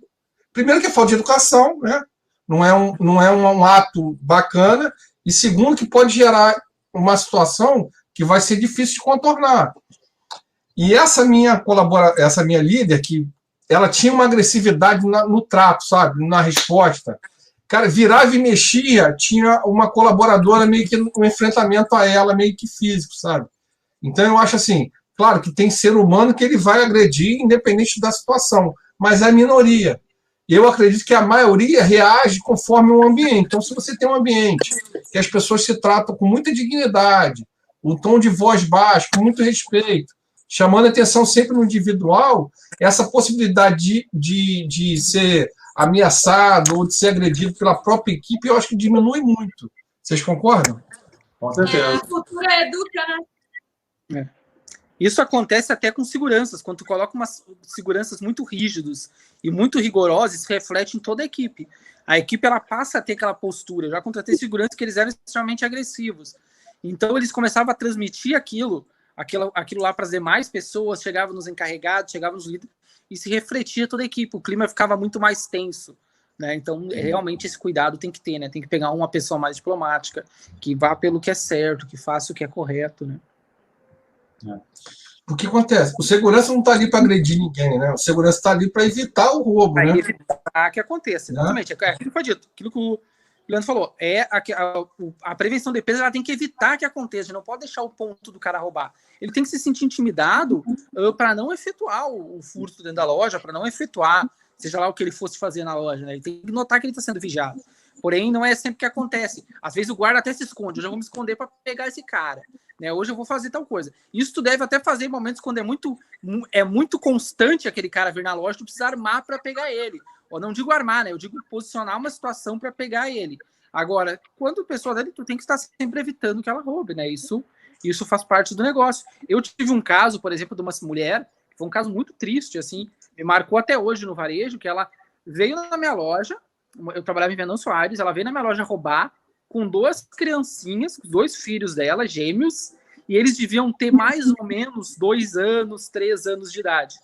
Primeiro que é falta de educação, né? Não é um ato bacana, e segundo que pode gerar uma situação que vai ser difícil de contornar. E essa minha líder, que ela tinha uma agressividade no trato, sabe? Na resposta. Cara, virava e mexia, tinha uma colaboradora meio que um enfrentamento a ela, meio que físico, sabe? Então eu acho assim, claro que tem ser humano que ele vai agredir independente da situação, mas é a minoria. Eu acredito que a maioria reage conforme o ambiente. Então, se você tem um ambiente que as pessoas se tratam com muita dignidade, um tom de voz baixo, com muito respeito, chamando a atenção sempre no individual, essa possibilidade de ser ameaçado ou de ser agredido pela própria equipe, eu acho que diminui muito. Vocês concordam? Com certeza. A cultura educa, né? Isso acontece até com seguranças. Quando tu coloca umas seguranças muito rígidos e muito rigorosos, isso reflete em toda a equipe. A equipe ela passa a ter aquela postura. Eu já contratei seguranças que eles eram extremamente agressivos. Então, eles começavam a transmitir aquilo lá para as demais pessoas, chegava nos encarregados, chegava nos líderes, e se refletia toda a equipe. O clima ficava muito mais tenso. Né? Então, realmente, esse cuidado tem que ter. Né? Tem que pegar uma pessoa mais diplomática, que vá pelo que é certo, que faça o que é correto. Né? Porque acontece, o segurança não está ali para agredir ninguém, né? O segurança está ali para evitar o roubo, Para né? evitar que aconteça, exatamente. É aquilo que foi dito, aquilo que o Leandro falou. A prevenção de defesa ela tem que evitar que aconteça, não pode deixar o ponto do cara roubar. Ele tem que se sentir intimidado para não efetuar o furto dentro da loja, para não efetuar, seja lá o que ele fosse fazer na loja, né? Ele tem que notar que ele está sendo vigiado. Porém, não é sempre que acontece. Às vezes o guarda até se esconde. Eu já vou me esconder para pegar esse cara. Né? Hoje eu vou fazer tal coisa. Isso tu deve até fazer em momentos quando é muito constante aquele cara vir na loja, tu precisa armar para pegar ele. Ou não digo armar, né? Eu digo posicionar uma situação para pegar ele. Agora, quando a pessoa dele, tu tem que estar sempre evitando que ela roube, né? Isso faz parte do negócio. Eu tive um caso, por exemplo, de uma mulher, que foi um caso muito triste, assim, me marcou até hoje no varejo, que ela veio na minha loja, eu trabalhava em Venâncio Aires, ela veio na minha loja roubar com 2 criancinhas, 2 filhos dela, gêmeos, e eles deviam ter mais ou menos 2 anos, 3 anos de idade.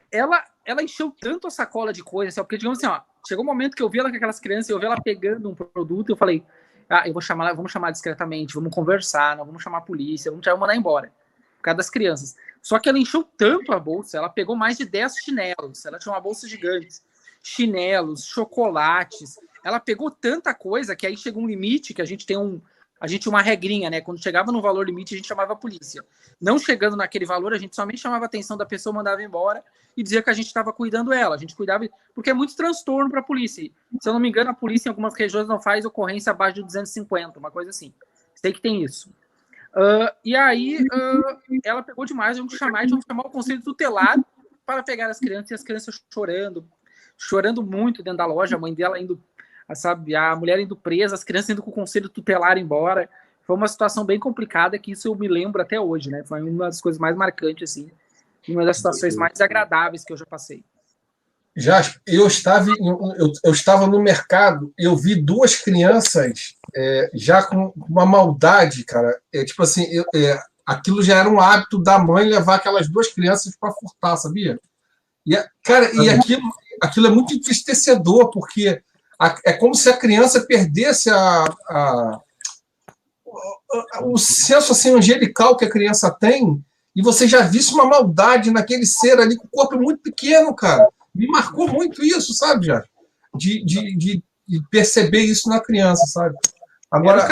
Ela encheu tanto a sacola de coisas, porque, digamos assim, ó, chegou um momento que eu vi ela com aquelas crianças, eu vi ela pegando um produto, eu falei, vamos chamar discretamente, vamos conversar, não vamos chamar a polícia, vamos mandar embora, por causa das crianças. Só que ela encheu tanto a bolsa, ela pegou mais de 10 chinelos, ela tinha uma bolsa gigante, chinelos, chocolates, ela pegou tanta coisa que aí chega um limite que a gente tinha uma regrinha, né? Quando chegava no valor limite, a gente chamava a polícia. Não chegando naquele valor, a gente somente chamava a atenção da pessoa, mandava embora e dizia que a gente estava cuidando dela. A gente cuidava, porque é muito transtorno para a polícia. Se eu não me engano, a polícia em algumas regiões não faz ocorrência abaixo de 250, uma coisa assim. Sei que tem isso. E aí, ela pegou demais, vamos chamar o conselho tutelar para pegar as crianças, e as crianças chorando muito dentro da loja, a mãe dela indo, sabe, a mulher indo presa, as crianças indo com o conselho tutelar embora. Foi uma situação bem complicada, que isso eu me lembro até hoje, né? Foi uma das coisas mais marcantes, assim, uma das situações mais agradáveis que eu já passei. Já eu estava no mercado, eu vi 2 crianças já com uma maldade, cara. Tipo assim, aquilo já era um hábito da mãe levar aquelas 2 crianças para furtar, sabia? Cara, e aquilo é muito entristecedor, porque é como se a criança perdesse o senso assim, angelical que a criança tem, e você já visse uma maldade naquele ser ali, com o corpo muito pequeno, cara. Me marcou muito isso, sabe, já? De perceber isso na criança, sabe? Agora,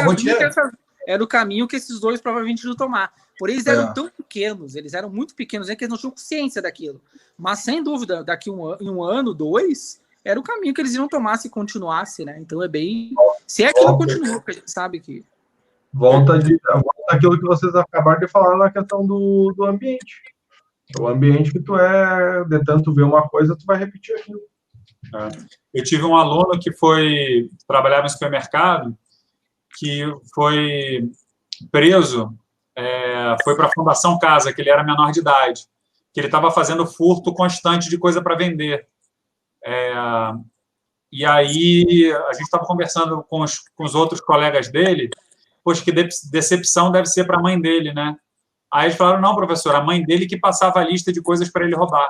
era o caminho que esses 2 provavelmente iam tomar. Porém, eles eram tão pequenos, eles eram muito pequenos, que eles não tinham consciência daquilo. Mas, sem dúvida, daqui em um ano, 2, era o caminho que eles iam tomar se continuasse, né? Então, é bem... Se é que não continua, porque a gente sabe que... Volta àquilo que vocês acabaram de falar na questão do ambiente. O ambiente que tu de tanto ver uma coisa, tu vai repetir aquilo. Eu tive um aluno que foi trabalhar no supermercado, que foi preso, foi para a Fundação Casa, que ele era menor de idade, que ele estava fazendo furto constante de coisa para vender. E aí a gente estava conversando com os outros colegas dele, poxa, que decepção deve ser para a mãe dele, né? Aí eles falaram, não, professor, a mãe dele que passava a lista de coisas para ele roubar.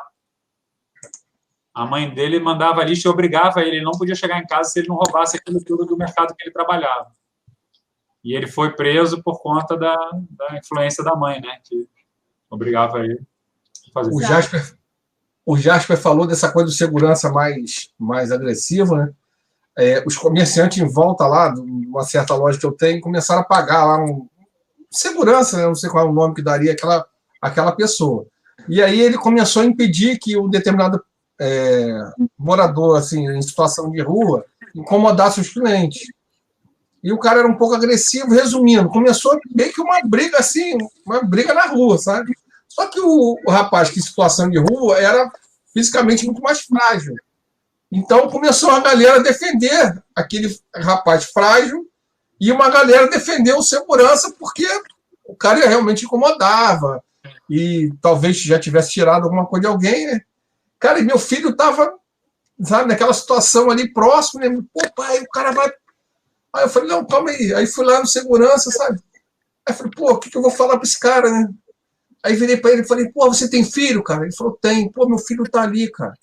A mãe dele mandava a lista e obrigava ele não podia chegar em casa se ele não roubasse aquilo tudo do mercado que ele trabalhava. E ele foi preso por conta da influência da mãe, né? Que obrigava ele a fazer isso. O Jasper falou dessa coisa de segurança mais agressiva, né? Os comerciantes em volta lá, de uma certa loja que eu tenho, começaram a pagar lá segurança, né? Não sei qual é o nome que daria aquela pessoa. E aí ele começou a impedir que um determinado morador, assim, em situação de rua, incomodasse os clientes. E o cara era um pouco agressivo, resumindo, começou meio que uma briga assim, uma briga na rua, sabe? Só que o rapaz que em situação de rua era fisicamente muito mais frágil. Então começou a galera a defender aquele rapaz frágil e uma galera defender o segurança porque o cara realmente incomodava e talvez já tivesse tirado alguma coisa de alguém, né? Cara, e meu filho estava, sabe, naquela situação ali próximo, né? Pô, pai, o cara vai... Aí eu falei, não, calma aí. Aí fui lá no segurança, sabe? Aí eu falei, pô, o que eu vou falar para esse cara, né? Aí virei para ele e falei, pô, você tem filho, cara? Ele falou, tem. Pô, meu filho tá ali, cara.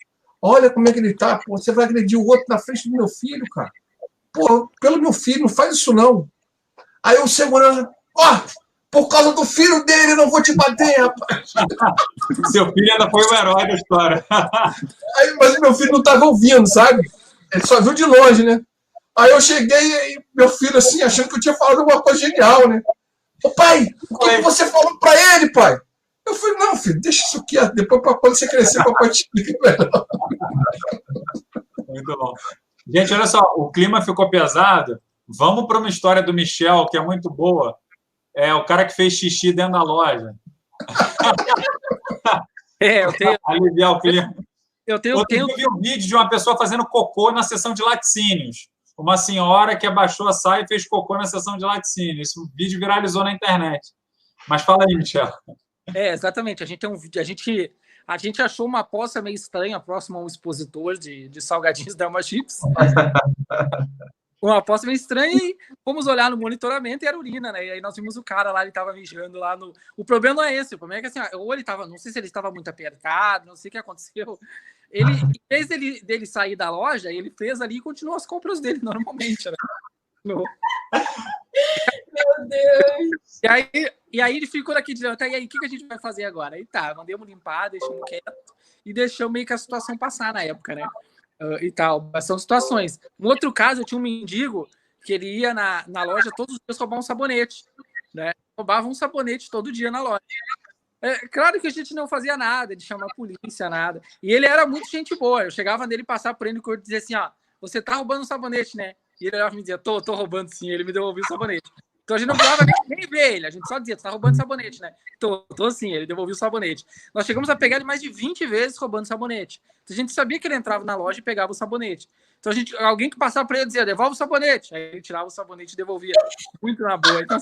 Olha como é que ele tá. Pô, você vai agredir o outro na frente do meu filho, cara. Pô, pelo meu filho, não faz isso não. Aí o segurança, Por causa do filho dele, eu não vou te bater, rapaz. Seu filho ainda foi o herói da história. Aí, mas meu filho não estava ouvindo, sabe? Ele só viu de longe, né? Aí eu cheguei e meu filho, assim, achando que eu tinha falado alguma coisa genial, né? Ô, pai, o que você falou pra ele, pai? Eu falei, não, filho, deixa isso quieto. Depois, quando você crescer, papai te explica melhor. Muito bom. Gente, olha só, o clima ficou pesado. Vamos para uma história do Michel, que é muito boa. É o cara que fez xixi dentro da loja. Eu tenho. Aliviar o clima. Eu vi um vídeo de uma pessoa fazendo cocô na sessão de laticínios. Uma senhora que abaixou a saia e fez cocô na sessão de laticínios. Esse vídeo viralizou na internet. Mas fala aí, Michel. Exatamente. A gente tem um vídeo. A gente achou uma aposta meio estranha próximo a um expositor de salgadinhos Delma Chips. Uma aposta meio estranha e fomos olhar no monitoramento e era urina, né? E aí nós vimos o cara lá, ele tava mijando lá no... O problema não é esse, o problema é que assim, ou ele tava, não sei se ele estava muito apertado, não sei o que aconteceu. Ele, em vez dele sair da loja, ele fez ali e continuou as compras dele normalmente, né? Meu Deus! E aí ele ficou aqui dizendo, até aí, o que a gente vai fazer agora? Aí tá, mandamos limpar, deixamos quieto e deixamos meio que a situação passar na época, né? E tal, mas são situações. Um outro caso, eu tinha um mendigo que ele ia na loja todos os dias roubar um sabonete, né? Roubava um sabonete todo dia na loja. Claro que a gente não fazia nada, de chamar a polícia, nada. E ele era muito gente boa. Eu chegava nele, passar por ele e dizia assim, ó, você tá roubando um sabonete, né? E ele olhava e me dizia, tô roubando sim. Ele me devolvia o sabonete. Então a gente não precisava nem ver ele, a gente só dizia, você tá roubando sabonete, né? Tô sim, ele devolveu o sabonete. Nós chegamos a pegar ele mais de 20 vezes roubando sabonete. Então, a gente sabia que ele entrava na loja e pegava o sabonete. Então alguém que passava para ele dizia, devolve o sabonete. Aí ele tirava o sabonete e devolvia. Muito na boa. Então,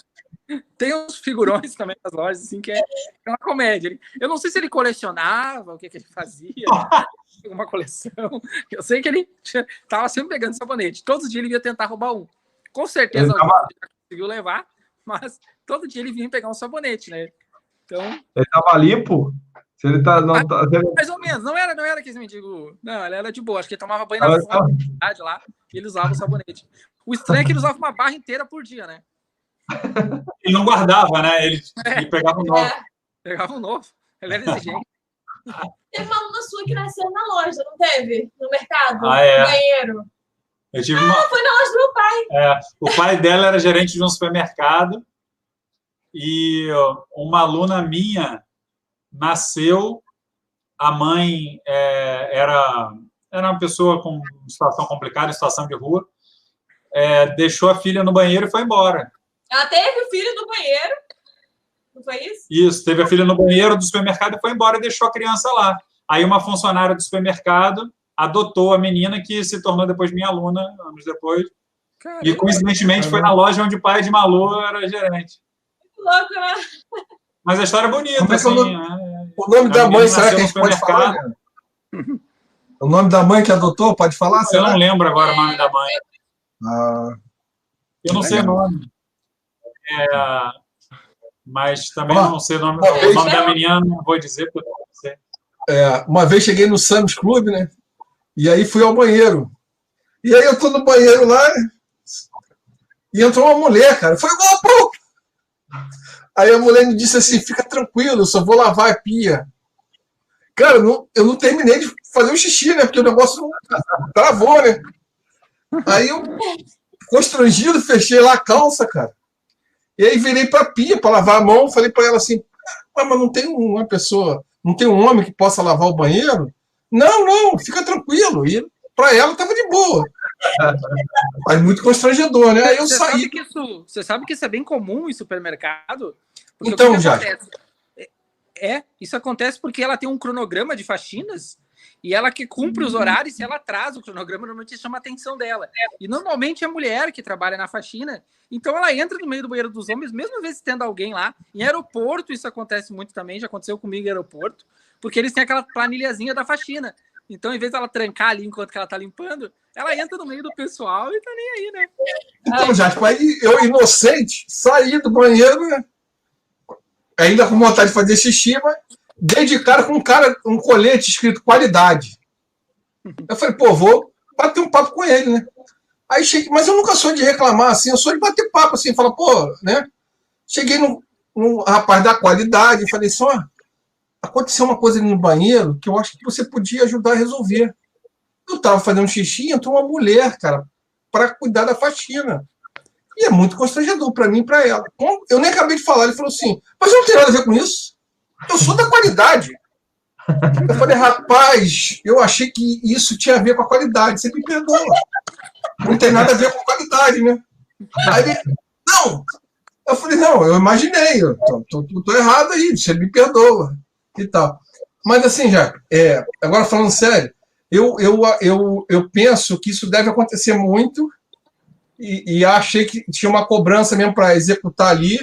tem uns figurões também nas lojas, assim, que é uma comédia. Eu não sei se ele colecionava, o que ele fazia, uma coleção. Eu sei que ele tava sempre pegando sabonete. Todos os dias ele ia tentar roubar um. Com certeza ele conseguiu levar, mas todo dia ele vinha pegar um sabonete, né? Então... Ele tava limpo? Se ele tá... Não, tá... Mais ou menos. Não era aquele mendigo... Não, ele era de boa. Acho que ele tomava banho na fonte lá e ele usava o sabonete. O estranho é que ele usava uma barra inteira por dia, né? Ele não guardava, né? Ele pegava um novo. Pegava um novo. Ele era exigente. Teve uma aluna sua que nasceu na loja, não teve? No mercado? No banheiro. Eu tive foi na loja do meu pai. O pai dela era gerente de um supermercado e uma aluna minha nasceu, a mãe era uma pessoa com situação complicada, situação de rua, deixou a filha no banheiro e foi embora. Ela teve o filho no banheiro, não foi isso? Isso, teve a filha no banheiro do supermercado e foi embora e deixou a criança lá. Aí uma funcionária do supermercado adotou a menina, que se tornou depois minha aluna, anos depois. Caramba. E, coincidentemente, foi na loja onde o pai de Malu era gerente. Muito louco, né? Mas a história é bonita, assim. O nome da mãe, será que a gente pode falar? O nome da mãe que adotou, pode falar? Eu não lembro agora o nome da mãe. Eu não sei o nome. Mas também não sei o nome da menina, não vou dizer, porque eu não sei. Uma vez cheguei no Sam's Club, né? E aí fui ao banheiro. E aí eu tô no banheiro lá e entrou uma mulher, cara. Foi igual, pô! Aí a mulher me disse assim, fica tranquilo, eu só vou lavar a pia. Cara, eu não terminei de fazer o xixi, né? Porque o negócio não travou, né? Aí eu, constrangido, fechei lá a calça, cara. E aí virei pra pia para lavar a mão, falei para ela assim, mas não tem uma pessoa, não tem um homem que possa lavar o banheiro? Não, fica tranquilo. E para ela estava de boa. Mas muito constrangedor, né? Aí eu saí. Você sabe que isso é bem comum em supermercado? Porque então, já. Isso acontece porque ela tem um cronograma de faxinas e ela que cumpre os horários, se ela atrasa o cronograma, normalmente chama a atenção dela. E normalmente é a mulher que trabalha na faxina, então ela entra no meio do banheiro dos homens, mesmo às vezes tendo alguém lá. Em aeroporto isso acontece muito também, já aconteceu comigo em aeroporto, porque eles têm aquela planilhazinha da faxina. Então, em vez dela trancar ali enquanto que ela tá limpando, ela entra no meio do pessoal e tá nem aí, né? Então, Jasper, aí eu, inocente, saí do banheiro, né? Ainda com vontade de fazer xixi, mas dei de cara com um colete escrito qualidade. Eu falei, pô, vou bater um papo com ele, né? Aí cheguei, mas eu nunca sou de reclamar, assim, eu sou de bater papo, assim, falar, pô, né? Cheguei um rapaz da qualidade, e falei só, aconteceu uma coisa ali no banheiro que eu acho que você podia ajudar a resolver. Eu estava fazendo xixi e entrou uma mulher, cara, para cuidar da faxina. E é muito constrangedor para mim e para ela. Eu nem acabei de falar, ele falou assim, mas eu não tenho nada a ver com isso. Eu sou da qualidade. Eu falei, rapaz, eu achei que isso tinha a ver com a qualidade. Você me perdoa. Não tem nada a ver com a qualidade, né? Aí ele, não. Eu falei, não, eu imaginei. Eu tô errado aí, você me perdoa. E tal. Mas assim, já, agora falando sério, eu penso que isso deve acontecer muito e achei que tinha uma cobrança mesmo para executar ali.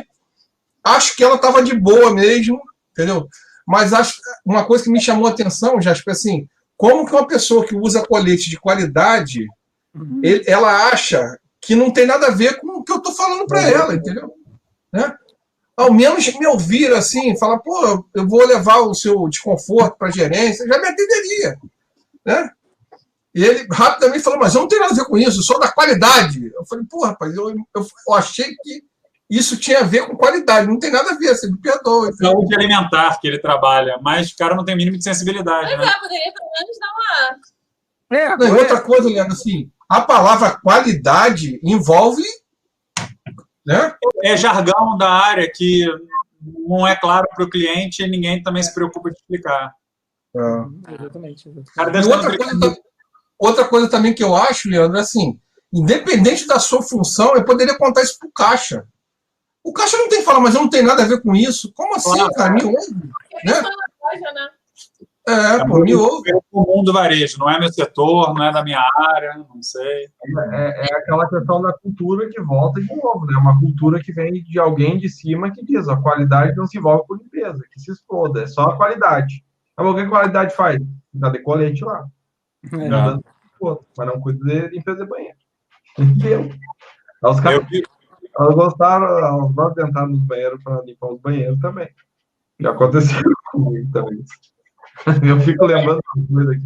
Acho que ela estava de boa mesmo, entendeu? Mas acho uma coisa que me chamou a atenção, Jasper, assim, como que uma pessoa que usa colete de qualidade, ela acha que não tem nada a ver com o que eu estou falando para ela, entendeu? Né? Ao menos me ouvir assim, falar, pô, eu vou levar o seu desconforto para a gerência, já me atenderia, né? E ele rapidamente falou, mas eu não tenho nada a ver com isso, eu sou da qualidade. Eu falei, pô, rapaz, eu achei que isso tinha a ver com qualidade, não tem nada a ver, você me perdoa. Saúde alimentar que ele trabalha, mas o cara não tem mínimo de sensibilidade, né? Poderia pelo menos dar uma... Não, e outra coisa, Leandro, assim, a palavra qualidade envolve, né? É jargão da área que não é claro para o cliente e ninguém também se preocupa de explicar. Exatamente. Cara, E outra coisa também que eu acho, Leandro, é assim, independente da sua função, eu poderia contar isso para o caixa. O caixa não tem que falar, mas eu não tenho nada a ver com isso. Como assim, cara? Me ouve. Né? Pô, me ouve. É o mundo do varejo, não é meu setor, não é da minha área, não sei. É aquela questão da cultura que volta de novo, né? Uma cultura que vem de alguém de cima que diz, a qualidade não se envolve com limpeza, que se exploda, é só a qualidade. Mas o que a qualidade faz? Dá de colete lá. Mas não cuida de limpeza de banheiro. Entendeu? Os caras gostaram, elas vão tentar nos banheiros para limpar os banheiros também. Já aconteceu comigo também. Eu fico lembrando das coisas aqui.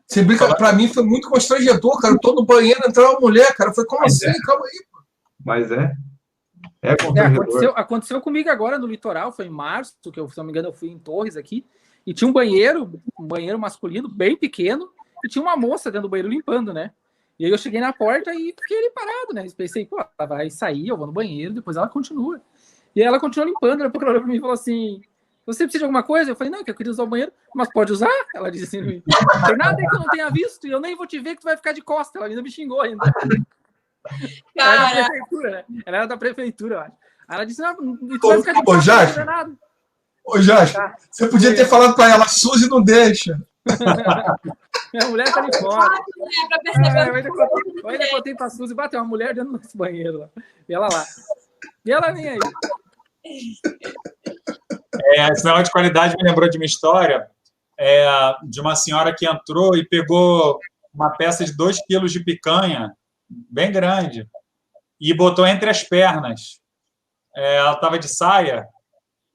Você brinca, pra mim foi muito constrangedor, cara. Eu tô no banheiro, entrou uma mulher, cara. Foi como assim? Calma aí. Mas é constrangedor. Aconteceu comigo agora no litoral, foi em março, que eu, se não me engano, eu fui em Torres aqui, e tinha um banheiro masculino, bem pequeno, e tinha uma moça dentro do banheiro limpando, né? E aí eu cheguei na porta e fiquei ali parado, né? Pensei, pô, ela vai sair, eu vou no banheiro, depois ela continua. E aí ela continuou limpando, depois ela olhou pra mim e falou assim, você precisa de alguma coisa? Eu falei, não, que eu queria usar o banheiro, mas pode usar? Ela disse assim, não tem nada aí que eu não tenha visto, e eu nem vou te ver que tu vai ficar de costa. Ela ainda me xingou ainda. Ela era da prefeitura, né? Ela era da prefeitura, eu acho. Aí ela disse, não, tu vai ficar de costa, não vai nada. Ô, Jorge, você podia ter falado pra ela, Suzy não deixa. Minha mulher tá ali fora. Eu ainda contei pra Suzy, bateu uma mulher dentro do nosso banheiro lá. E ela lá. E ela nem aí. Esse negócio de qualidade me lembrou de uma história de uma senhora que entrou e pegou uma peça de 2 quilos de picanha, bem grande, e botou entre as pernas. Ela estava de saia,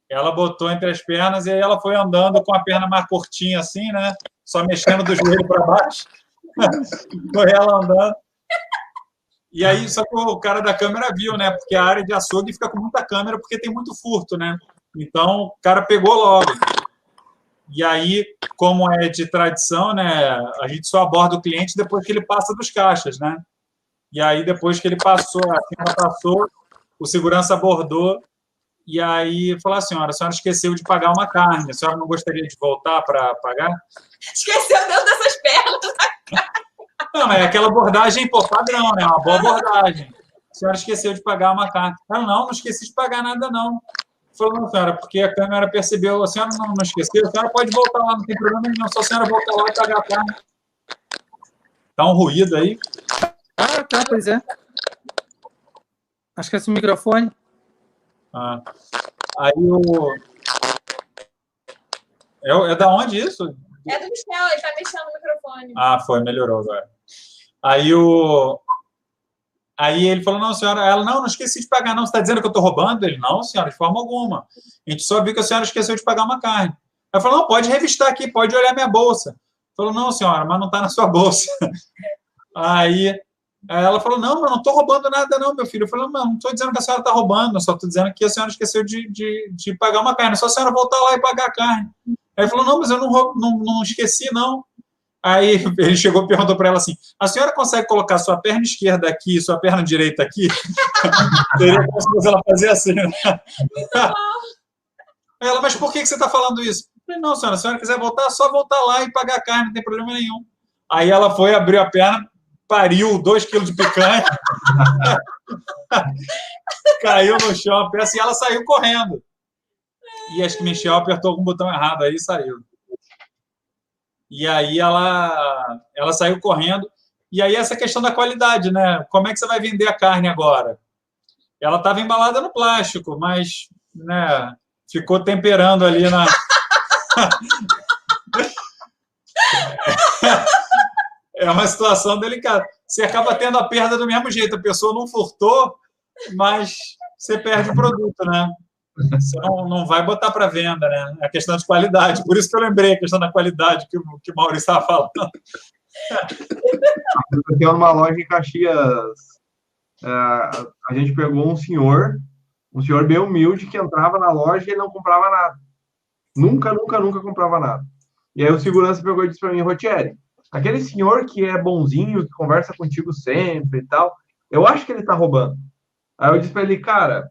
ela botou entre as pernas e aí ela foi andando com a perna mais curtinha assim, né? Só mexendo do joelho para baixo. Foi ela andando. E aí, só que o cara da câmera viu, né? Porque a área de açougue fica com muita câmera porque tem muito furto, né? Então, o cara pegou logo. E aí, como é de tradição, né? A gente só aborda o cliente depois que ele passa dos caixas, né? E aí, depois que ele passou, a senhora passou, o segurança abordou e aí falou: a senhora esqueceu de pagar uma carne. A senhora não gostaria de voltar para pagar? Esqueceu dentro dessas pernas. Não, é aquela abordagem, pô, padrão, né? Uma boa abordagem. A senhora esqueceu de pagar uma carne. Ela, não esqueci de pagar nada, não. Falou, não, senhora, porque a câmera percebeu, a senhora não esqueceu, a senhora pode voltar lá, não tem problema nenhum, só a senhora voltar lá e pagar a carne. Tá um ruído aí. Ah, tá, pois é. Acho que é esse microfone. Aí é da onde isso? É do Michel, ele tá mexendo no microfone. Foi, melhorou agora. Aí ele falou, não, senhora, ela, não esqueci de pagar, não. Você está dizendo que eu estou roubando? Ele, não, senhora, de forma alguma. A gente só viu que a senhora esqueceu de pagar uma carne. Ela falou, não, pode revistar aqui, pode olhar minha bolsa. Falou, não, senhora, mas não está na sua bolsa. Aí Aí ela falou, não, eu não estou roubando nada não, meu filho. Eu falei, não estou dizendo que a senhora está roubando, eu só estou dizendo que a senhora esqueceu de pagar uma carne. É só a senhora voltar lá e pagar a carne. Aí ele falou, não, mas eu não esqueci, não. Aí ele chegou e perguntou para ela assim, a senhora consegue colocar sua perna esquerda aqui e sua perna direita aqui? Seria como se ela fazia assim, né? Aí ela, mas por que você está falando isso? Eu falei, não, senhora, se a senhora quiser voltar, é só voltar lá e pagar a carne, não tem problema nenhum. Aí ela foi, abriu a perna, pariu 2 quilos de picanha, caiu no chão a peça e ela saiu correndo. E acho que Michel apertou algum botão errado aí e saiu. E aí ela saiu correndo. E aí essa questão da qualidade, né? Como é que você vai vender a carne agora? Ela estava embalada no plástico, mas, né, ficou temperando ali na... É uma situação delicada. Você acaba tendo a perda do mesmo jeito. A pessoa não furtou, mas você perde o produto, né? Você não vai botar para venda, né? É a questão de qualidade. Por isso que eu lembrei a questão da qualidade que o Maurício estava falando. Eu tenho uma loja em Caxias. A gente pegou um senhor bem humilde que entrava na loja e não comprava nada. Nunca comprava nada. E aí o segurança pegou e disse para mim, Rotieri, aquele senhor que é bonzinho, que conversa contigo sempre e tal, eu acho que ele tá roubando. Aí eu disse para ele, cara,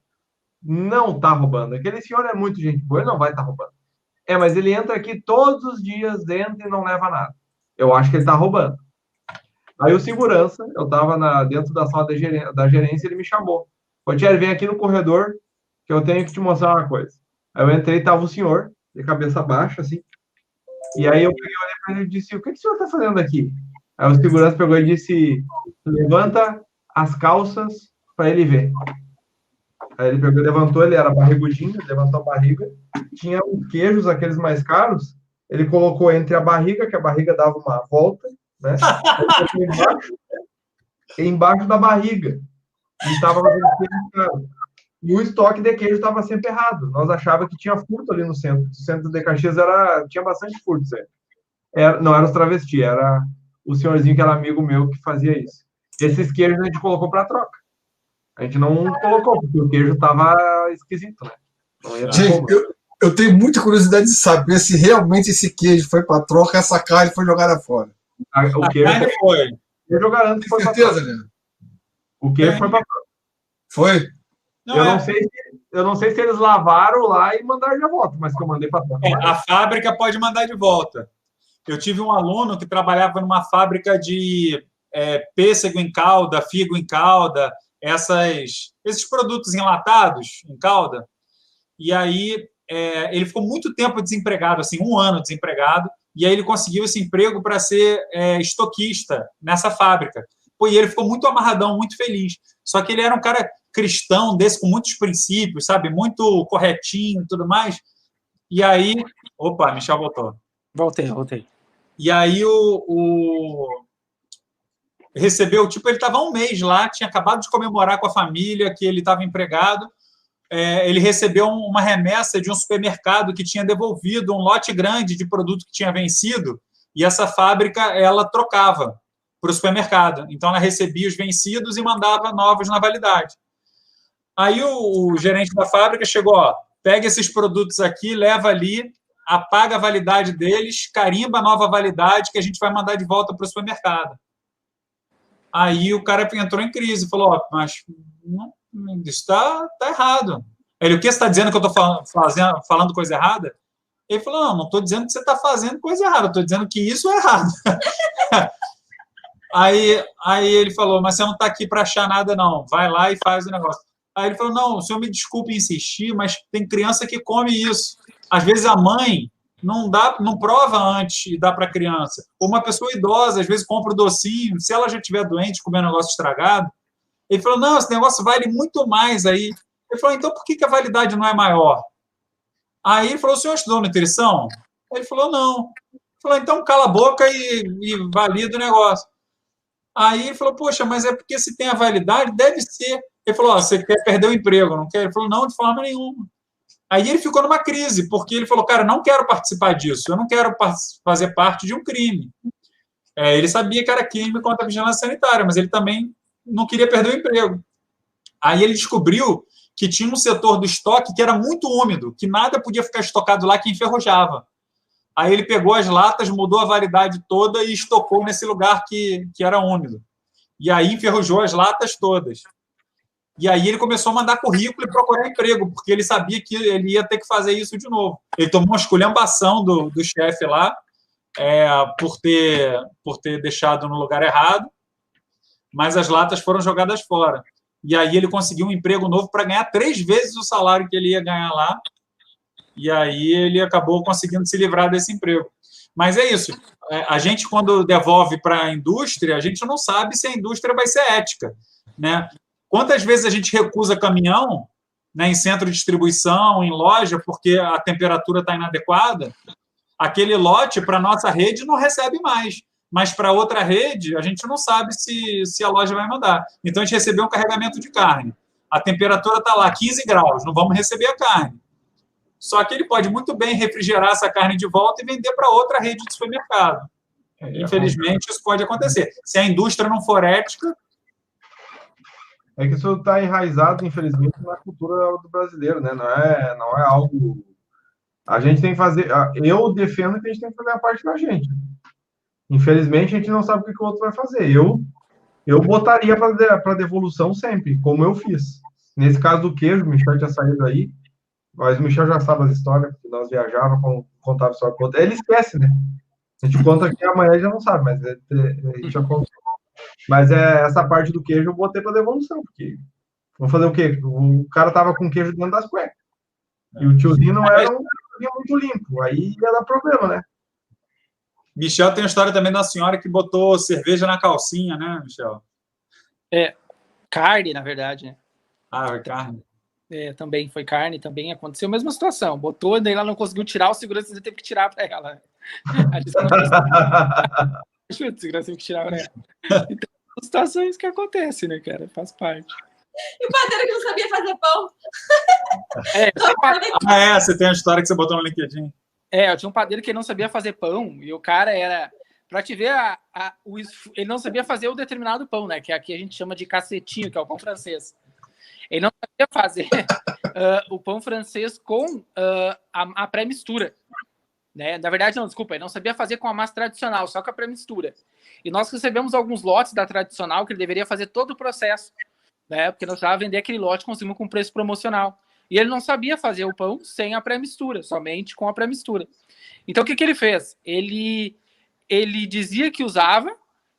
não tá roubando. Aquele senhor é muito gente boa, ele não vai estar roubando. Mas ele entra aqui todos os dias dentro e não leva nada. Eu acho que ele tá roubando. Aí o segurança, eu tava dentro da sala da gerência, ele me chamou. Rotieri, vem aqui no corredor que eu tenho que te mostrar uma coisa. Aí eu entrei, tava o senhor, de cabeça baixa, assim. E aí eu peguei, olhei para ele e disse, o que o senhor está fazendo aqui? Aí o segurança pegou e disse, levanta as calças para ele ver. Aí ele pegou e levantou, ele era barrigudinho, ele levantou a barriga, tinha os queijos, aqueles mais caros, ele colocou entre a barriga, que a barriga dava uma volta, né? Embaixo da barriga. E estava fazendo queijo caro. E o estoque de queijo estava sempre errado. Nós achávamos que tinha furto ali no centro. O centro de Caxias tinha bastante furto sempre. Não era os travestis, era o senhorzinho que era amigo meu que fazia isso. Esses queijos a gente colocou para troca. A gente não colocou, porque o queijo estava esquisito, né? Gente, eu tenho muita curiosidade de saber se realmente esse queijo foi para troca, essa carne foi jogada fora. O queijo foi. Eu garanto que foi para troca. Né? O queijo foi para troca. Foi? Eu não sei se eles lavaram lá e mandaram de volta, mas que eu mandei para troca. A fábrica pode mandar de volta. Eu tive um aluno que trabalhava numa fábrica de pêssego em calda, figo em calda, esses produtos enlatados em calda. E aí ele ficou muito tempo desempregado, assim, 1 ano desempregado, e aí ele conseguiu esse emprego para ser estoquista nessa fábrica. E ele ficou muito amarradão, muito feliz. Só que ele era um cara cristão desse, com muitos princípios, sabe? Muito corretinho e tudo mais. E aí... Opa, Michel voltou. Voltei. E aí recebeu, ele estava 1 mês lá, tinha acabado de comemorar com a família que ele estava empregado. Ele recebeu uma remessa de um supermercado que tinha devolvido um lote grande de produto que tinha vencido, e essa fábrica, ela trocava para o supermercado. Então, ela recebia os vencidos e mandava novos na validade. Aí o gerente da fábrica chegou, pega esses produtos aqui, leva ali, apaga a validade deles, carimba a nova validade que a gente vai mandar de volta para o supermercado. Aí o cara entrou em crise, falou, mas isso está errado. Ele, o que você está dizendo que eu estou falando coisa errada? Ele falou, não estou dizendo que você está fazendo coisa errada, estou dizendo que isso é errado. Aí ele falou, mas você não está aqui para achar nada, não. Vai lá e faz o negócio. Aí ele falou, não, o senhor me desculpe insistir, mas tem criança que come isso. Às vezes a mãe não prova antes e dá para a criança. Ou uma pessoa idosa, às vezes compra o docinho, se ela já estiver doente, comer um negócio estragado. Ele falou, não, esse negócio vale muito mais aí. Ele falou, então por que a validade não é maior? Aí ele falou, o senhor estudou nutrição? Ele falou, não. Ele falou, então cala a boca e valida o negócio. Aí ele falou, poxa, mas é porque se tem a validade, deve ser. Ele falou, você quer perder o emprego, não quer? Ele falou, não, de forma nenhuma. Aí ele ficou numa crise, porque ele falou, cara, não quero participar disso, eu não quero fazer parte de um crime. Ele sabia que era crime contra a vigilância sanitária, mas ele também não queria perder o emprego. Aí ele descobriu que tinha um setor do estoque que era muito úmido, que nada podia ficar estocado lá, que enferrujava. Aí ele pegou as latas, mudou a variedade toda e estocou nesse lugar que era úmido. E aí enferrujou as latas todas. E aí ele começou a mandar currículo e procurar emprego, porque ele sabia que ele ia ter que fazer isso de novo. Ele tomou uma esculhambação do chefe lá, por ter deixado no lugar errado, mas as latas foram jogadas fora. E aí ele conseguiu um emprego novo para ganhar 3 vezes o salário que ele ia ganhar lá, e aí ele acabou conseguindo se livrar desse emprego. Mas é isso, a gente, quando devolve para a indústria, a gente não sabe se a indústria vai ser ética, né? Quantas vezes a gente recusa caminhão, né, em centro de distribuição, em loja, porque a temperatura está inadequada? Aquele lote, para a nossa rede, não recebe mais. Mas para outra rede, a gente não sabe se a loja vai mandar. Então, a gente recebeu um carregamento de carne. A temperatura está lá, 15 graus, não vamos receber a carne. Só que ele pode muito bem refrigerar essa carne de volta e vender para outra rede de supermercado. Infelizmente, isso pode acontecer. Se a indústria não for ética... É que isso está enraizado, infelizmente, na cultura do brasileiro, né? Não é algo... A gente tem que fazer... Eu defendo que a gente tem que fazer a parte da gente. Infelizmente, a gente não sabe o que o outro vai fazer. Eu botaria para devolução sempre, como eu fiz. Nesse caso do queijo, o Michel tinha saído aí, mas o Michel já sabe as histórias, porque nós viajávamos, contava história com outra. Ele esquece, né? A gente conta aqui, amanhã já não sabe, mas a gente já contou. Mas essa parte do queijo eu botei para devolução, porque vamos fazer o quê? O cara tava com queijo dentro das cuecas. E o tiozinho não era um tiozinho muito limpo. Aí ia dar problema, né? Michel tem a história também da senhora que botou cerveja na calcinha, né, Michel? Carne, na verdade, né? Ah, carne. Também foi carne, também aconteceu a mesma situação. Botou, daí ela não conseguiu tirar, o segurança teve que tirar para ela. O segurança teve que tirar para ela. Então, são situações que acontecem, né, cara? Faz parte. E o padeiro que não sabia fazer pão. Você tem a história que você botou no LinkedIn. Eu tinha um padeiro que não sabia fazer pão, e o cara era... Pra te ver, ele não sabia fazer o determinado pão, né? Que aqui a gente chama de cacetinho, que é o pão francês. Ele não sabia fazer o pão francês com a pré-mistura. Né? Na verdade, não, desculpa, ele não sabia fazer com a massa tradicional, só com a pré-mistura. E nós recebemos alguns lotes da tradicional que ele deveria fazer todo o processo, né? Porque nós precisávamos vender aquele lote conseguimos com preço promocional. E ele não sabia fazer o pão sem a pré-mistura, somente com a pré-mistura. Então, o que ele fez? Ele dizia que usava,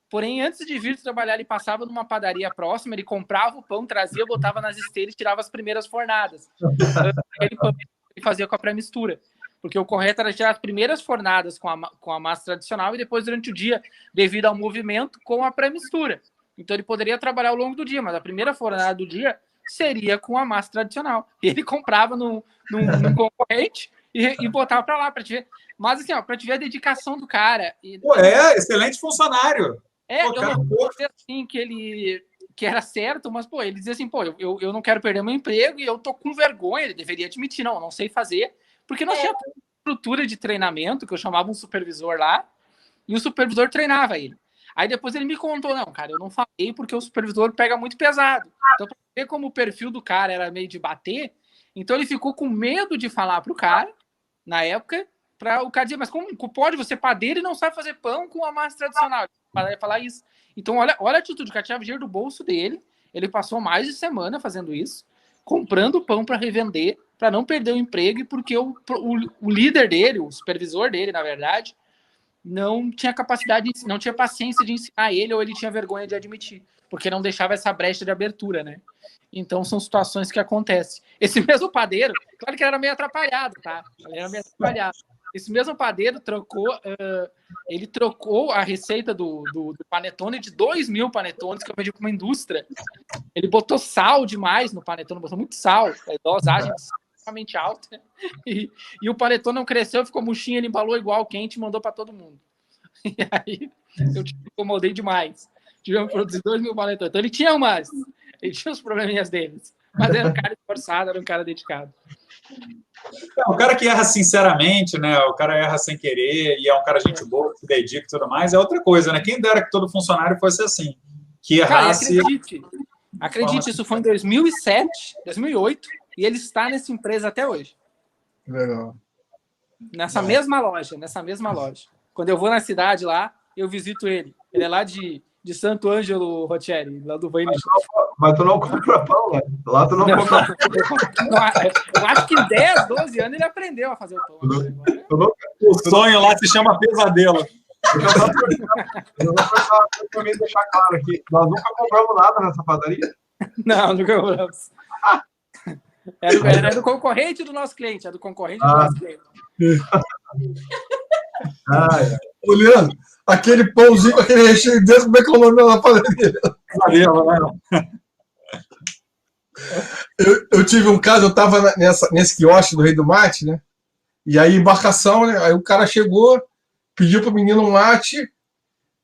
porém, antes de vir trabalhar, ele passava numa padaria próxima, ele comprava o pão, trazia, botava nas esteiras e tirava as primeiras fornadas. Ele fazia com a pré-mistura. Porque o correto era tirar as primeiras fornadas com a massa tradicional e depois, durante o dia, devido ao movimento, com a pré-mistura. Então, ele poderia trabalhar ao longo do dia, mas a primeira fornada do dia seria com a massa tradicional. E ele comprava num concorrente e botava para lá, para te ver. Mas, assim, para te ver a dedicação do cara. Excelente funcionário. Eu não vou dizer assim que era certo, mas, ele dizia assim, eu não quero perder meu emprego e eu tô com vergonha. Ele deveria admitir, não sei fazer, porque nós tínhamos estrutura de treinamento, que eu chamava um supervisor lá, e o supervisor treinava ele. Aí depois ele me contou, não, cara, eu não falei porque o supervisor pega muito pesado. Então, pra ver como o perfil do cara era meio de bater, então ele ficou com medo de falar pro cara, na época, para o cara dizer, mas como pode você padeiro e não sabe fazer pão com a massa tradicional? Para falar isso. Então, olha a atitude, o cara tirava dinheiro do bolso dele, ele passou mais de semana fazendo isso, comprando pão para revender, para não perder o emprego, e porque o líder dele, o supervisor dele, na verdade, não tinha capacidade, não tinha paciência de ensinar ele, ou ele tinha vergonha de admitir, porque não deixava essa brecha de abertura, né? Então, são situações que acontecem. Esse mesmo padeiro, claro que ele era meio atrapalhado, tá? Ele era meio atrapalhado. Esse mesmo padeiro ele trocou a receita do panetone de 2.000 panetones que eu vendi para uma indústria. Ele botou sal demais no panetone, botou muito sal, dosagem extremamente alta, e o panetone não cresceu, ficou murchinho, ele embalou igual quente e mandou para todo mundo. E aí eu te incomodei demais. Tivemos que produzir 2.000 panetones. Então ele tinha os probleminhas deles, mas era um cara esforçado, era um cara dedicado. O cara que erra sinceramente, né? O cara erra sem querer e é um cara gente boa, que se dedica e tudo mais, é outra coisa, né? Quem dera que todo funcionário fosse assim. que Cara, errasse... acredite, isso foi em 2007, 2008, e ele está nessa empresa até hoje. Legal. Nessa mesma loja. Quando eu vou na cidade lá, eu visito ele. Ele é lá de Santo Ângelo, Rotieri, lá do Vaini. Mas tu não compra pão, né? Lá tu não compra pão. Eu acho que em 10, 12 anos ele aprendeu a fazer o pão. O sonho lá se chama pesadelo. Eu vou também deixar claro aqui. Nós nunca compramos nada nessa padaria. Não, nunca compramos. Era do concorrente do nosso cliente. Nosso cliente. Ô, Leandro, aquele pãozinho com aquele recheio dentro, como é que é o nome da padaria? Eu tive um caso, eu estava nesse quiosque do Rei do Mate, né? E aí, embarcação, né? Aí o cara chegou, pediu para o menino um mate,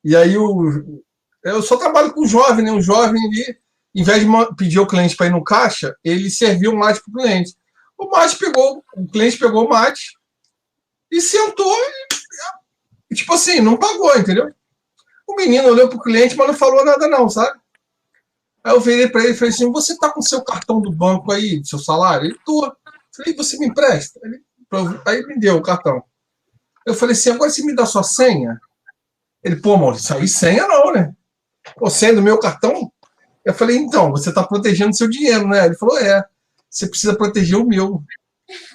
e aí eu só trabalho com jovem, né? Um jovem ali, em vez de pedir ao cliente para ir no caixa, ele serviu o mate para o cliente. O cliente pegou o mate e sentou e, tipo assim, não pagou, entendeu? O menino olhou para o cliente, mas não falou nada não, sabe? Aí eu virei para ele e falei assim, você tá com seu cartão do banco aí, seu salário? Ele, tô. Falei, você me empresta? Aí me deu o cartão. Eu falei assim, agora você me dá sua senha? Ele, pô, Maurício, aí senha não, né? Pô, senha do meu cartão? Eu falei, então, você está protegendo seu dinheiro, né? Ele falou, você precisa proteger o meu.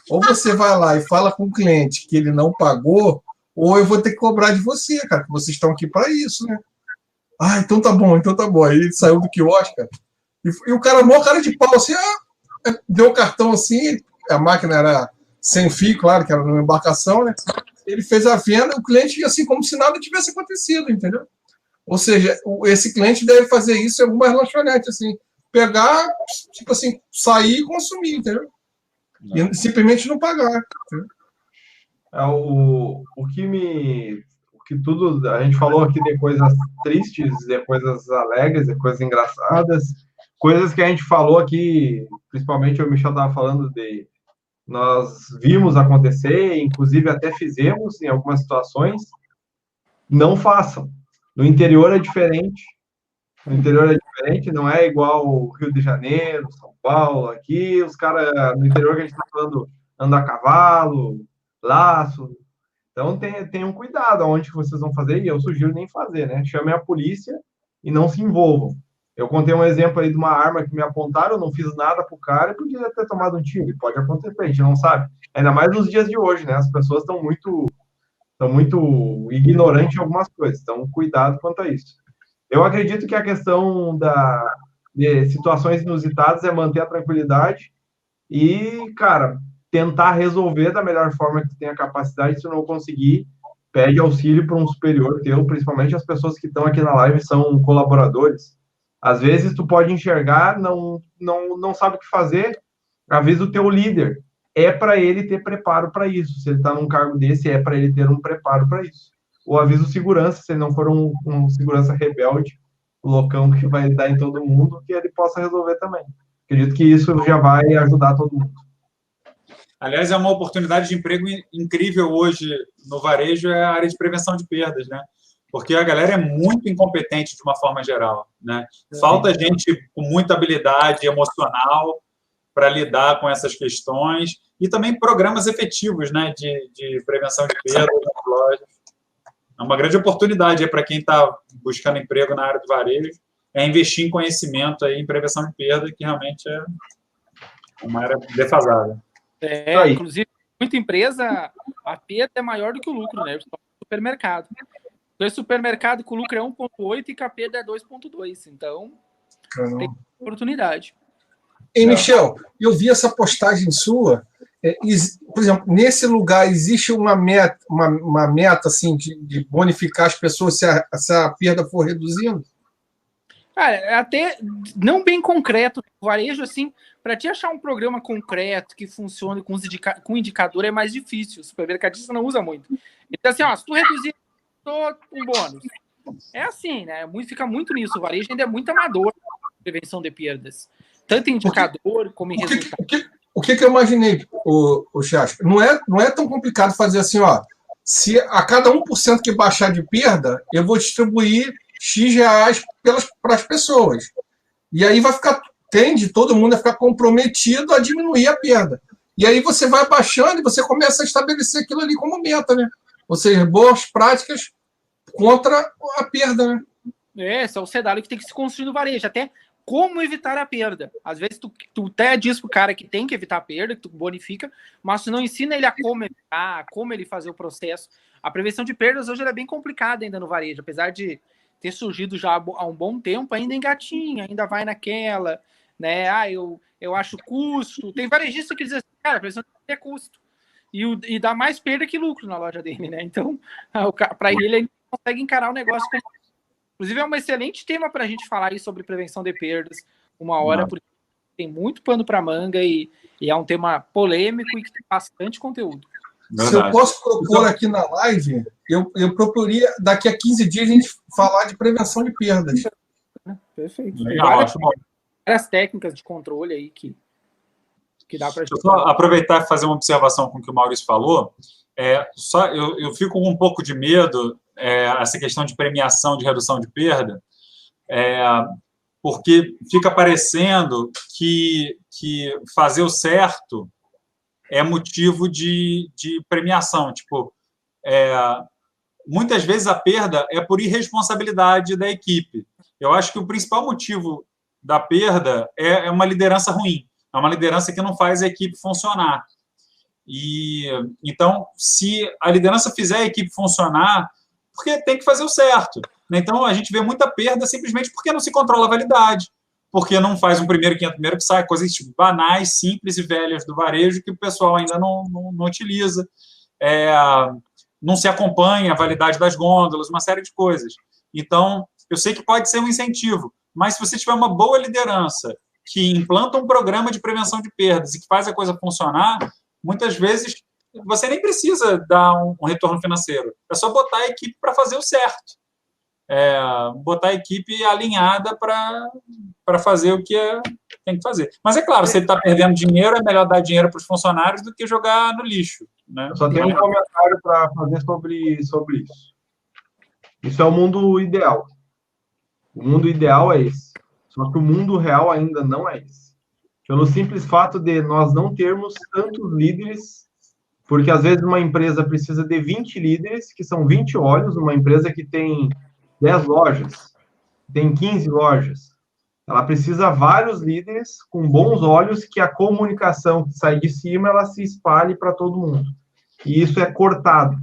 Ou você vai lá e fala com o cliente que ele não pagou, ou eu vou ter que cobrar de você, cara, que vocês estão aqui para isso, né? Ah, então tá bom. Aí ele saiu do quiosque, cara, e o cara, maior cara de pau, assim, deu o cartão assim, a máquina era sem fio, claro, que era numa embarcação, né? Ele fez a venda, o cliente, assim, como se nada tivesse acontecido, entendeu? Ou seja, esse cliente deve fazer isso em algumas lanchonetes, assim, pegar, tipo assim, sair e consumir, entendeu? E simplesmente não pagar. Entendeu? O que tudo, a gente falou aqui de coisas tristes, de coisas alegres, de coisas engraçadas, coisas que a gente falou aqui, principalmente o Michel estava falando nós vimos acontecer, inclusive até fizemos em algumas situações, não façam. No interior é diferente. Não é igual o Rio de Janeiro, São Paulo, aqui os caras no interior que a gente está falando andar a cavalo, laço. Então tenham cuidado aonde vocês vão fazer, e eu sugiro nem fazer, né? Chamem a polícia e não se envolvam. Eu contei um exemplo aí de uma arma que me apontaram, eu não fiz nada pro cara e podia ter tomado um tiro. Pode acontecer, a gente não sabe. Ainda mais nos dias de hoje, né? As pessoas estão muito ignorantes em algumas coisas. Então, cuidado quanto a isso. Eu acredito que a questão de situações inusitadas é manter a tranquilidade e, cara, tentar resolver da melhor forma que tu tem a capacidade. Se não conseguir, pede auxílio para um superior teu, principalmente as pessoas que estão aqui na live são colaboradores. Às vezes tu pode enxergar, não sabe o que fazer, avisa o teu líder. É para ele ter preparo para isso. Se ele está num cargo desse, é para ele ter um preparo para isso. Ou avisa o segurança, se ele não for um segurança rebelde, loucão que vai dar em todo mundo, que ele possa resolver também. Acredito que isso já vai ajudar todo mundo. Aliás, é uma oportunidade de emprego incrível hoje no varejo, é a área de prevenção de perdas, né? Porque a galera é muito incompetente de uma forma geral, né? Falta gente com muita habilidade emocional para lidar com essas questões e também programas efetivos, né, de prevenção de perdas nas lojas. É uma grande oportunidade para quem está buscando emprego na área do varejo, é investir em conhecimento aí, em prevenção de perda, que realmente é uma área defasada. Inclusive, muita empresa, a perda é maior do que o lucro, né? Supermercado. O supermercado com lucro é 1,8 e com a perda é 2,2. Então, tem oportunidade. E, Michel, eu vi essa postagem sua. Por exemplo, nesse lugar existe uma meta assim, de bonificar as pessoas se a perda for reduzindo? Cara, até não bem concreto. O varejo, assim, para te achar um programa concreto que funcione com indicador é mais difícil. O supermercadista não usa muito. Então, assim, se tu reduzir um bônus. É assim, né? Fica muito nisso. O varejo ainda é muito amador na prevenção de perdas. Tanto em indicador como em resultado. O que eu imaginei, o Chasco? Não é tão complicado fazer assim, se a cada 1% que baixar de perda, eu vou distribuir X reais para as pessoas. E aí tende todo mundo a ficar comprometido a diminuir a perda. E aí você vai baixando e você começa a estabelecer aquilo ali como meta, né? Ou seja, boas práticas contra a perda, né? Esse é o cenário que tem que se construir no varejo. Até como evitar a perda. Às vezes tu até diz pro cara que tem que evitar a perda, que tu bonifica, mas tu não ensina ele a como evitar, como ele fazer o processo. A prevenção de perdas hoje ela é bem complicada ainda no varejo, apesar de ter surgido já há um bom tempo, ainda engatinha, ainda vai naquela, né? Eu acho custo. Tem varejista que diz assim, cara, a prevenção de perda é custo. E dá mais perda que lucro na loja dele, né? Então, para ele não consegue encarar o negócio como... Inclusive, é um excelente tema para a gente falar aí sobre prevenção de perdas uma hora, porque tem muito pano para manga e é um tema polêmico e que tem bastante conteúdo. Verdade. Se eu posso propor aqui na live, eu proporia daqui a 15 dias a gente falar de prevenção de perdas. Perfeito. Legal, tem várias técnicas de controle aí que dá para a gente... Só aproveitar e fazer uma observação com o que o Maurício falou. Eu fico com um pouco de medo essa questão de premiação de redução de perda, porque fica parecendo que fazer o certo é motivo de premiação. Tipo, muitas vezes a perda é por irresponsabilidade da equipe. Eu acho que o principal motivo da perda é uma liderança ruim, é uma liderança que não faz a equipe funcionar. Então, se a liderança fizer a equipe funcionar, porque tem que fazer o certo. Então, a gente vê muita perda simplesmente porque não se controla a validade, porque não faz um primeiro, 500 primeiro, que sai coisas banais, simples e velhas do varejo que o pessoal ainda não utiliza. Não se acompanha a validade das gôndolas, uma série de coisas. Então, eu sei que pode ser um incentivo, mas se você tiver uma boa liderança que implanta um programa de prevenção de perdas e que faz a coisa funcionar, muitas vezes você nem precisa dar um retorno financeiro. É só botar a equipe para fazer o certo. Botar a equipe alinhada para fazer o que tem que fazer. Mas é claro, se ele está perdendo dinheiro, é melhor dar dinheiro para os funcionários do que jogar no lixo. Né? Eu só tenho um comentário para fazer sobre isso. Isso é o mundo ideal. O mundo ideal é esse. Só que o mundo real ainda não é esse. Pelo simples fato de nós não termos tantos líderes, porque às vezes uma empresa precisa de 20 líderes, que são 20 olhos, uma empresa que tem 10 lojas, tem 15 lojas. Ela precisa de vários líderes com bons olhos, que a comunicação que sai de cima, ela se espalhe para todo mundo. E isso é cortado.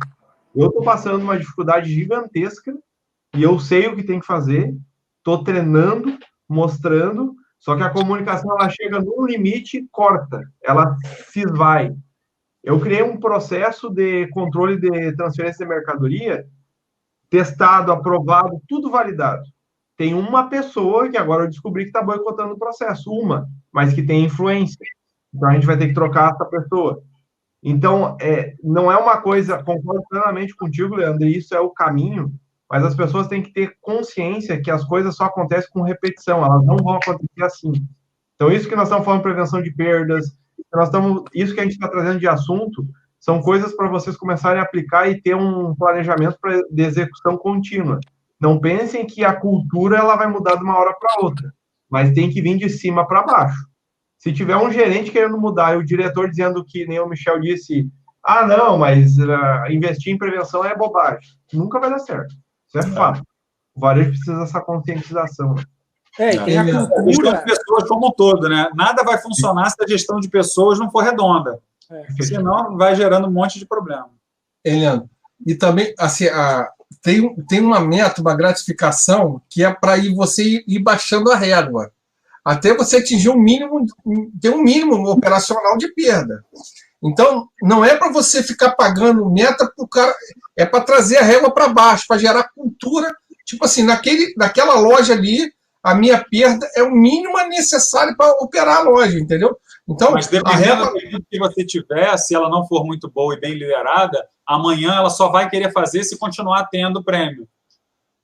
Eu estou passando uma dificuldade gigantesca, e eu sei o que tem que fazer, estou treinando, mostrando, só que a comunicação ela chega num limite e corta, ela se esvai. Eu criei um processo de controle de transferência de mercadoria, testado, aprovado, tudo validado. Tem uma pessoa que agora eu descobri que está boicotando o processo, mas que tem influência. Então a gente vai ter que trocar essa pessoa. Então, não é uma coisa, concordo plenamente contigo, Leandro, e isso é o caminho, mas as pessoas têm que ter consciência que as coisas só acontecem com repetição, elas não vão acontecer assim. Então, isso que nós estamos falando, prevenção de perdas, isso que a gente está trazendo de assunto, são coisas para vocês começarem a aplicar e ter um planejamento de execução contínua. Não pensem que a cultura ela vai mudar de uma hora para outra, mas tem que vir de cima para baixo. Se tiver um gerente querendo mudar e o diretor dizendo que, nem o Michel disse, não, mas investir em prevenção é bobagem, nunca vai dar certo. Isso é fato. O varejo precisa dessa conscientização. E tem a cultura. Gestão de pessoas como um todo, né? Nada vai funcionar se a gestão de pessoas não for redonda. Senão, vai gerando um monte de problema. Leandro, e também, assim, tem uma meta, uma gratificação, que é para você ir baixando a régua. Até você atingir ter um mínimo operacional de perda. Então, não é para você ficar pagando meta para o cara, é para trazer a régua para baixo, para gerar cultura. Tipo assim, naquela loja ali, a minha perda é o mínimo necessário para operar a loja, entendeu? Então, mas dependendo do que você tiver, se ela não for muito boa e bem liderada, amanhã ela só vai querer fazer se continuar tendo prêmio.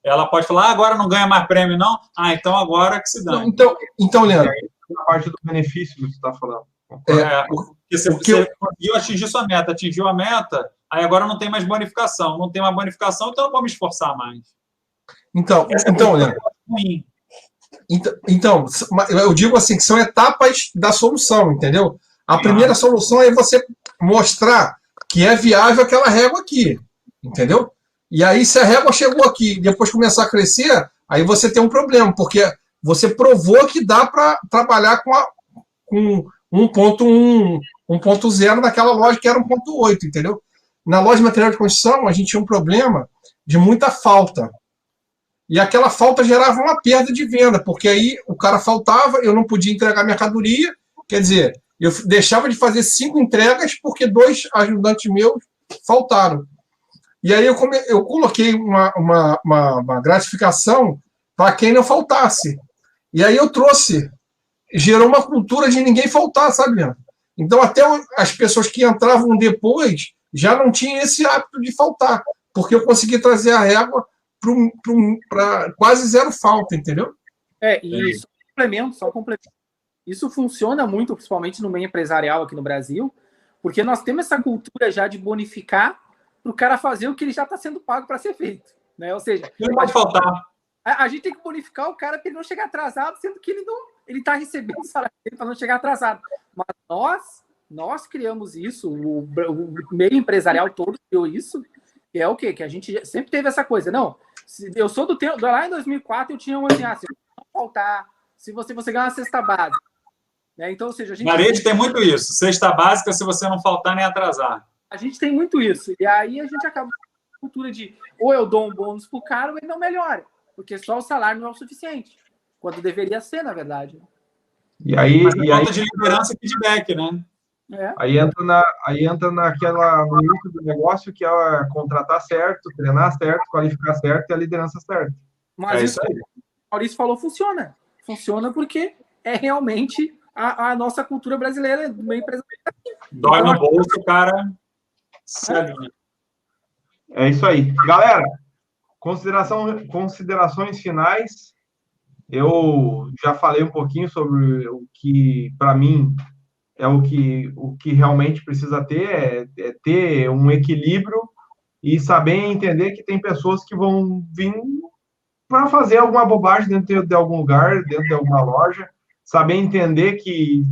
Ela pode falar, agora não ganha mais prêmio, não? Então agora que se dá. Então Leandro. A parte do benefício que você está falando. Porque você conseguiu atingir sua meta, atingiu a meta, aí agora não tem mais bonificação. Não tem mais bonificação, então eu vou me esforçar mais. Então, Leandro, então, eu digo assim, que são etapas da solução, entendeu? A primeira solução é você mostrar que é viável aquela régua aqui, entendeu? E aí, se a régua chegou aqui e depois começar a crescer, aí você tem um problema, porque você provou que dá para trabalhar com 1.0 naquela loja que era 1.8, entendeu? Na loja de material de construção, a gente tinha um problema de muita falta. E aquela falta gerava uma perda de venda, porque aí o cara faltava, eu não podia entregar mercadoria, quer dizer, eu deixava de fazer 5 entregas porque 2 ajudantes meus faltaram. E aí eu coloquei uma gratificação para quem não faltasse. E aí eu gerou uma cultura de ninguém faltar, sabe, Leandro? Então até as pessoas que entravam depois já não tinham esse hábito de faltar, porque eu consegui trazer a régua para quase zero falta, entendeu? E só um complemento. Isso funciona muito, principalmente no meio empresarial aqui no Brasil, porque nós temos essa cultura já de bonificar para o cara fazer o que ele já está sendo pago para ser feito, né? Ou seja, não pode faltar. A gente tem que bonificar o cara para ele não chegar atrasado, sendo que ele está recebendo o salário dele para não chegar atrasado. Mas nós criamos isso, o meio empresarial todo criou isso, que é o quê? Que a gente sempre teve essa coisa. Não, eu sou do tempo, lá em 2004 eu tinha assim, não faltar, se você ganhar uma cesta básica. Né? Então, ou seja, a gente... Na rede tem muito isso, cesta básica se você não faltar nem atrasar. A gente tem muito isso. E aí a gente acaba com a cultura de ou eu dou um bônus pro cara ou ele não melhora. Porque só o salário não é o suficiente. Quando deveria ser, na verdade. E aí, falta de liderança e feedback, né? Aí entra no início do negócio, que é contratar certo, treinar certo, qualificar certo e a liderança certa. Mas isso aí. O Maurício falou funciona. Funciona porque é realmente a nossa cultura brasileira do meio empresarial. Dói no bolso, cara. É isso aí. Galera, considerações finais. Eu já falei um pouquinho sobre o que, para mim, é o que realmente precisa ter, é ter um equilíbrio e saber entender que tem pessoas que vão vir para fazer alguma bobagem dentro de algum lugar, dentro de alguma loja, saber entender que,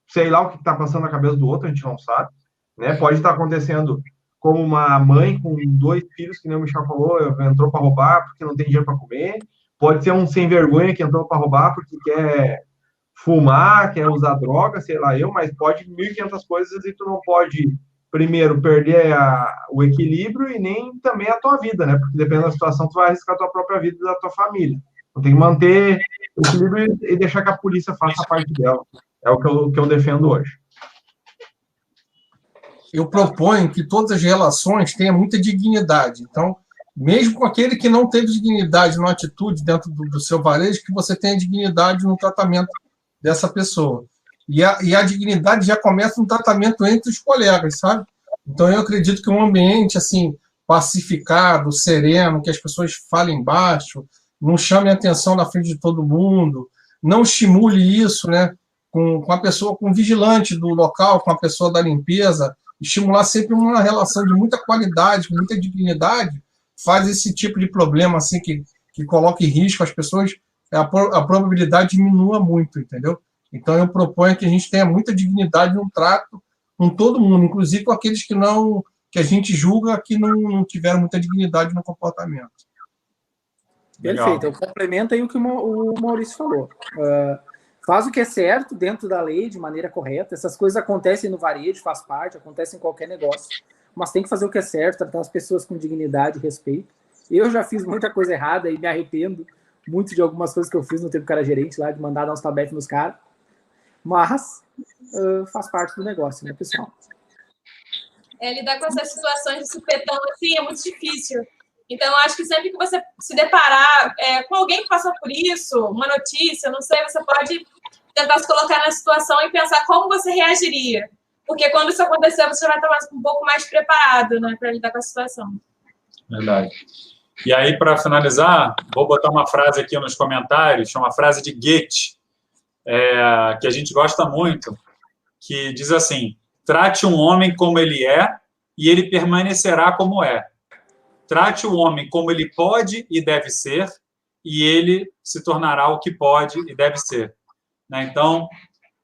sei lá o que está passando na cabeça do outro, a gente não sabe, né? Pode estar acontecendo como uma mãe com 2 filhos, que nem o Michel falou, entrou para roubar porque não tem dinheiro para comer, pode ser um sem vergonha que entrou para roubar porque quer fumar, quer usar droga, sei lá mas pode 1.500 coisas e tu não pode, primeiro, perder o equilíbrio e nem também a tua vida, né? Porque dependendo da situação, tu vai arriscar a tua própria vida e da tua família. Então tem que manter o equilíbrio e deixar que a polícia faça a parte dela. É o que eu defendo hoje. Eu proponho que todas as relações tenham muita dignidade. Então, mesmo com aquele que não teve dignidade na atitude dentro do seu varejo, que você tenha dignidade no tratamento dessa pessoa. E a dignidade já começa no tratamento entre os colegas, sabe? Então, eu acredito que um ambiente assim pacificado, sereno, que as pessoas falem baixo, não chamem atenção na frente de todo mundo, não estimule isso, né? Com a pessoa, com o vigilante do local, com a pessoa da limpeza, estimular sempre uma relação de muita qualidade, com muita dignidade, faz esse tipo de problema assim que coloca em risco as pessoas, a probabilidade diminua muito, entendeu? Então eu proponho que a gente tenha muita dignidade no trato com todo mundo, inclusive com aqueles que a gente julga que não tiveram muita dignidade no comportamento. Perfeito, eu complemento aí o que o Maurício falou. Faz o que é certo dentro da lei, de maneira correta. Essas coisas acontecem no varejo, faz parte, acontecem em qualquer negócio. Mas tem que fazer o que é certo, tratar as pessoas com dignidade e respeito. Eu já fiz muita coisa errada e me arrependo muito de algumas coisas que eu fiz no tempo que era gerente lá, de mandar dar uns tabetes nos caras. Mas faz parte do negócio, né, pessoal? Lidar com essas situações de supetão assim é muito difícil. Então, eu acho que sempre que você se deparar com alguém que passou por isso, uma notícia, não sei, você pode tentar se colocar na situação e pensar como você reagiria. Porque quando isso acontecer, você vai estar um pouco mais preparado, né, para lidar com a situação. Verdade. E aí, para finalizar, vou botar uma frase aqui nos comentários, uma frase de Goethe, que a gente gosta muito, que diz assim: trate um homem como ele é e ele permanecerá como é. Trate o homem como ele pode e deve ser, e ele se tornará o que pode e deve ser. Né? Então,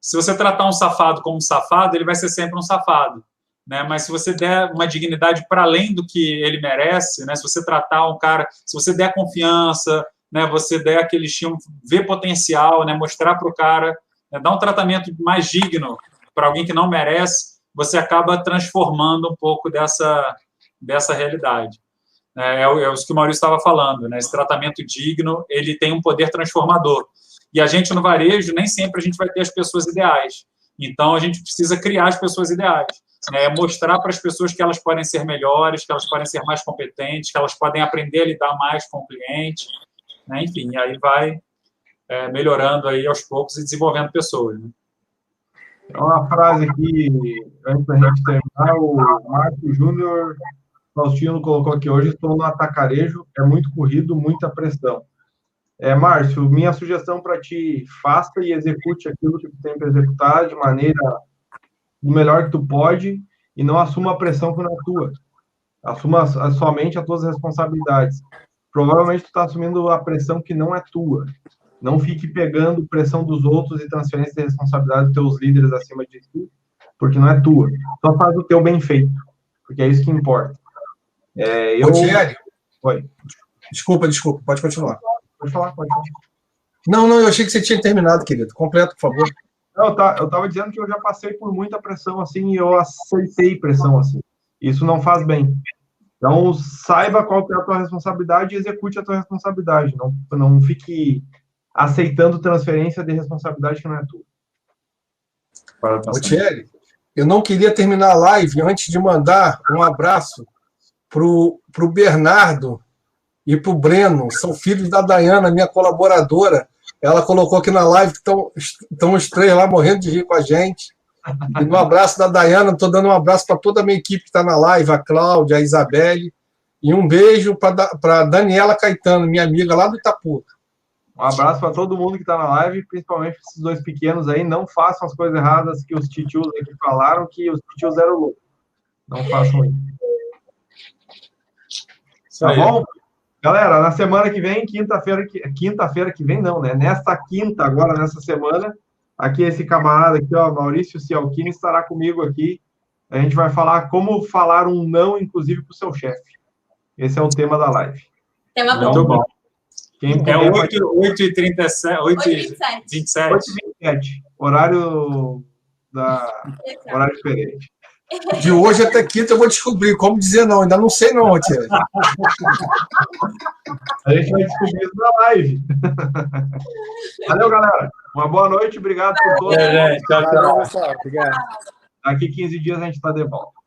se você tratar um safado como um safado, ele vai ser sempre um safado. Né? Mas se você der uma dignidade para além do que ele merece, né? Se você tratar um cara, se você der confiança, né? Você der aquele estímulo, ver potencial, né? Mostrar para o cara, né? Dar um tratamento mais digno para alguém que não merece, você acaba transformando um pouco dessa realidade. É isso que o Maurício estava falando, né? Esse tratamento digno, ele tem um poder transformador. E a gente, no varejo, nem sempre a gente vai ter as pessoas ideais. Então, a gente precisa criar as pessoas ideais. Né? Mostrar para as pessoas que elas podem ser melhores, que elas podem ser mais competentes, que elas podem aprender a lidar mais com o cliente. Né? Enfim, aí vai melhorando aí aos poucos e desenvolvendo pessoas. Né? Uma frase aqui, antes da gente terminar, o Marco Júnior Faustino colocou aqui: hoje estou no atacarejo, é muito corrido, muita pressão. Márcio, minha sugestão para ti: faça e execute aquilo que tu tem para executar de maneira do melhor que tu pode e não assuma a pressão que não é tua. Assuma somente as tuas responsabilidades. Provavelmente tu está assumindo a pressão que não é tua. Não fique pegando pressão dos outros e transferência de responsabilidade dos teus líderes acima de ti, porque não é tua. Só faz o teu bem feito, porque é isso que importa. Thierry. Oi. Desculpa, pode continuar. Pode falar. Não, eu achei que você tinha terminado, querido. Completa, por favor. Não, eu estava dizendo que eu já passei por muita pressão assim e eu aceitei pressão assim. Isso não faz bem. Então, saiba qual é a tua responsabilidade e execute a tua responsabilidade. Não fique aceitando transferência de responsabilidade que não é tua. Thierry, eu não queria terminar a live antes de mandar um abraço pro Bernardo e pro Breno, são filhos da Dayana, minha colaboradora. Ela colocou aqui na live que estão os três lá morrendo de rir com a gente. E um abraço da Dayana, estou dando um abraço para toda a minha equipe que está na live, a Cláudia, a Isabelle, e um beijo para Daniela Caetano, minha amiga lá do Itapu. Um abraço para todo mundo que está na live, principalmente esses dois pequenos aí. Não façam as coisas erradas que os titios aqui falaram, que os titios eram loucos. Não façam isso. Tá bom? Galera, na semana que vem, quinta-feira que vem não, né? Nesta quinta, agora nessa semana, aqui esse camarada aqui, ó, Maurício Cialchini, estará comigo aqui. A gente vai falar como falar um não, inclusive, para o seu chefe. Esse é o tema da live. Tema Muito bom. Quem é 8h37, 8h27. 8h27. Horário diferente. De hoje até quinta eu vou descobrir como dizer não. Ainda não sei não, Thierry. A gente vai descobrir isso na live. Valeu, galera. Uma boa noite. Obrigado por todos. Tchau. Obrigado. Daqui 15 dias a gente está de volta.